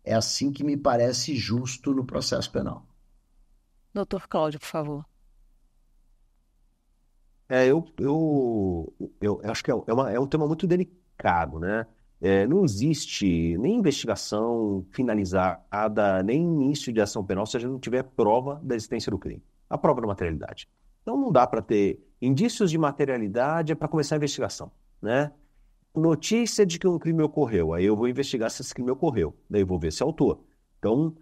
É assim que me parece justo no processo penal. Doutor Cláudio, por favor. Eu acho que é um tema muito delicado, né? Não existe nem investigação finalizada, nem início de ação penal se a gente não tiver prova da existência do crime. A prova da materialidade. Então não dá para ter indícios de materialidade para começar a investigação, né? Notícia de que um crime ocorreu, aí eu vou investigar se esse crime ocorreu, daí eu vou ver se é autor. Então,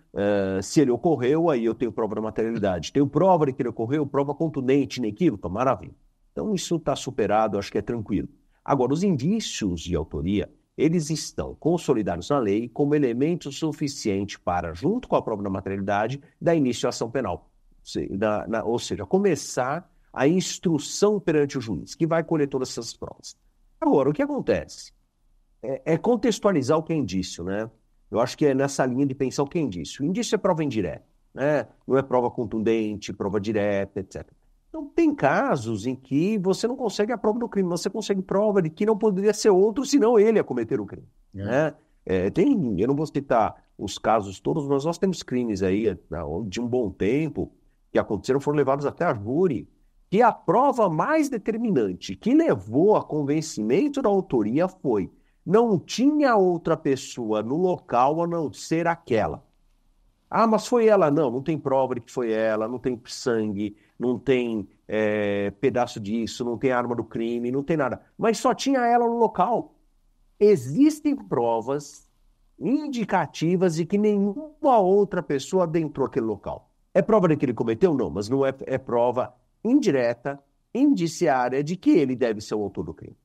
se ele ocorreu, aí eu tenho prova da materialidade. Tenho prova de que ele ocorreu, prova contundente, inequívoca, maravilha. Então, isso está superado, acho que é tranquilo. Agora, os indícios de autoria, eles estão consolidados na lei como elemento suficiente para, junto com a prova da materialidade, dar início à ação penal. Ou seja, começar a instrução perante o juiz, que vai colher todas essas provas. Agora, o que acontece? É contextualizar o que é indício, né? Eu acho que é nessa linha de pensar o que é indício. Indício é prova indireta, né? Não é prova contundente, prova direta, etc. Então, tem casos em que você não consegue a prova do crime, você consegue prova de que não poderia ser outro, senão ele a cometer o crime, né? Eu não vou citar os casos todos, mas nós temos crimes aí de um bom tempo que aconteceram, foram levados até a júri, que a prova mais determinante que levou a convencimento da autoria foi: não tinha outra pessoa no local a não ser aquela. Ah, mas foi ela? Não, não tem prova de que foi ela, não tem sangue, não tem pedaço disso, não tem arma do crime, não tem nada. Mas só tinha ela no local. Existem provas indicativas de que nenhuma outra pessoa adentrou aquele local. É prova de que ele cometeu? Não, mas não é prova indireta, indiciária de que ele deve ser o autor do crime,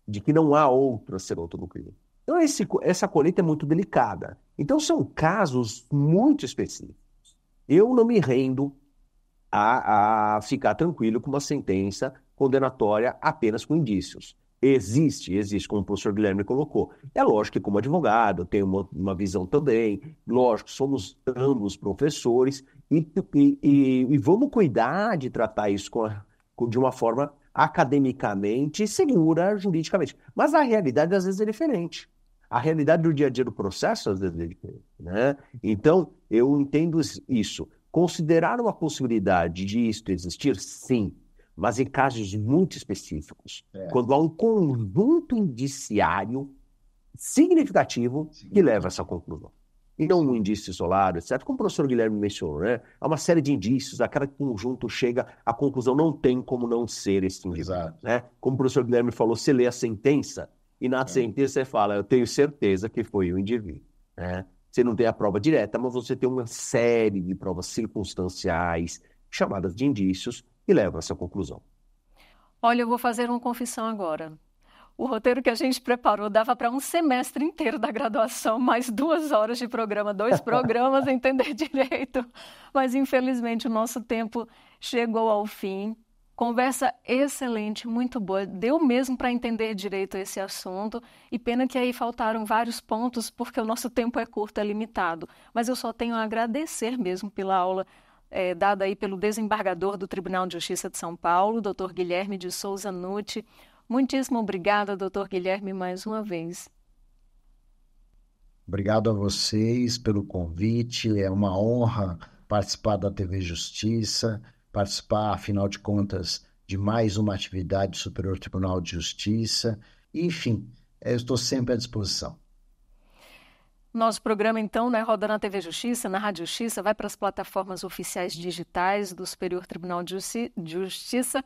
de que não há outro a ser autor do crime. Então, essa colheita é muito delicada. Então, são casos muito específicos. Eu não me rendo a ficar tranquilo com uma sentença condenatória apenas com indícios. Existe, como o professor Guilherme colocou. É lógico que, como advogado, eu tenho uma visão também. Lógico, somos ambos professores e vamos cuidar de tratar isso de uma forma academicamente segura, juridicamente. Mas a realidade, às vezes, é diferente. A realidade do dia a dia do processo, às vezes, é diferente, né? Então, eu entendo isso. Considerar uma possibilidade de isto existir, sim, mas em casos muito específicos, quando há um conjunto indiciário significativo que leva a essa conclusão. E não um indício isolado, etc. Como o professor Guilherme mencionou, né? Há uma série de indícios, aquele conjunto chega à conclusão, não tem como não ser esse indivíduo. Né? Como o professor Guilherme falou, você lê a sentença e na sentença você fala: eu tenho certeza que foi o indivíduo. Né? Você não tem a prova direta, mas você tem uma série de provas circunstanciais, chamadas de indícios, que levam a essa conclusão. Olha, eu vou fazer uma confissão agora. O roteiro que a gente preparou dava para um semestre inteiro da graduação, mais 2 horas de programa, 2 programas, entender direito. Mas, infelizmente, o nosso tempo chegou ao fim. Conversa excelente, muito boa. Deu mesmo para entender direito esse assunto. E pena que aí faltaram vários pontos, porque o nosso tempo é curto, é limitado. Mas eu só tenho a agradecer mesmo pela aula dada aí pelo desembargador do Tribunal de Justiça de São Paulo, doutor Guilherme de Souza Nutti. Muitíssimo obrigada, doutor Guilherme, mais uma vez. Obrigado a vocês pelo convite. É uma honra participar da TV Justiça, participar, afinal de contas, de mais uma atividade do Superior Tribunal de Justiça. Enfim, eu estou sempre à disposição. Nosso programa, então, roda na TV Justiça, na Rádio Justiça, vai para as plataformas oficiais digitais do Superior Tribunal de Justiça.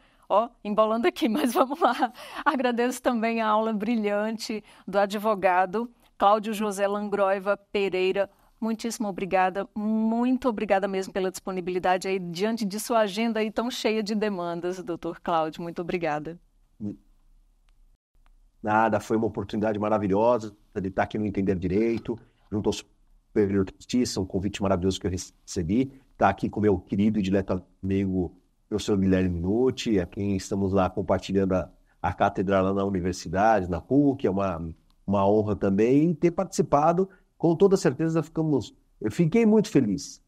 Embolando aqui, mas vamos lá. Agradeço também a aula brilhante do advogado Cláudio José Langroiva Pereira. Muitíssimo obrigada, muito obrigada mesmo pela disponibilidade aí diante de sua agenda aí tão cheia de demandas, doutor Cláudio. Muito obrigada. Nada, foi uma oportunidade maravilhosa de estar aqui no Entender Direito, junto ao Superior de Justiça, um convite maravilhoso que eu recebi. Estar aqui com meu querido e dileto amigo professor Guilherme Nutti, a quem estamos lá compartilhando a cátedra lá na universidade, na PUC, é uma honra também ter participado. Com toda certeza eu fiquei muito feliz.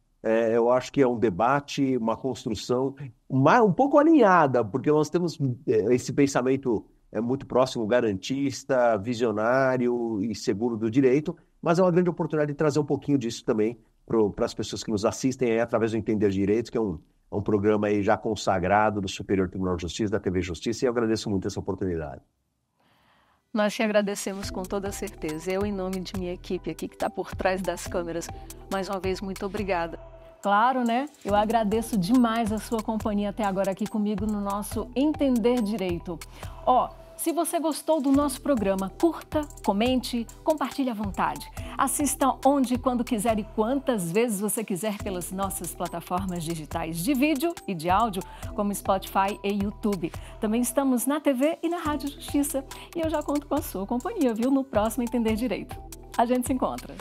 Eu acho que é um debate, uma construção um pouco alinhada, porque nós temos esse pensamento muito próximo, garantista, visionário e seguro do direito, mas é uma grande oportunidade de trazer um pouquinho disso também para as pessoas que nos assistem aí, através do Entender Direito, que é um programa aí já consagrado do Superior Tribunal de Justiça, da TV Justiça, e eu agradeço muito essa oportunidade. Nós te agradecemos com toda certeza. Eu, em nome de minha equipe aqui que está por trás das câmeras, mais uma vez, muito obrigada. Claro, né? Eu agradeço demais a sua companhia até agora aqui comigo no nosso Entender Direito. Se você gostou do nosso programa, curta, comente, compartilhe à vontade. Assista onde, quando quiser e quantas vezes você quiser pelas nossas plataformas digitais de vídeo e de áudio, como Spotify e YouTube. Também estamos na TV e na Rádio Justiça. E eu já conto com a sua companhia, viu? No próximo Entender Direito. A gente se encontra.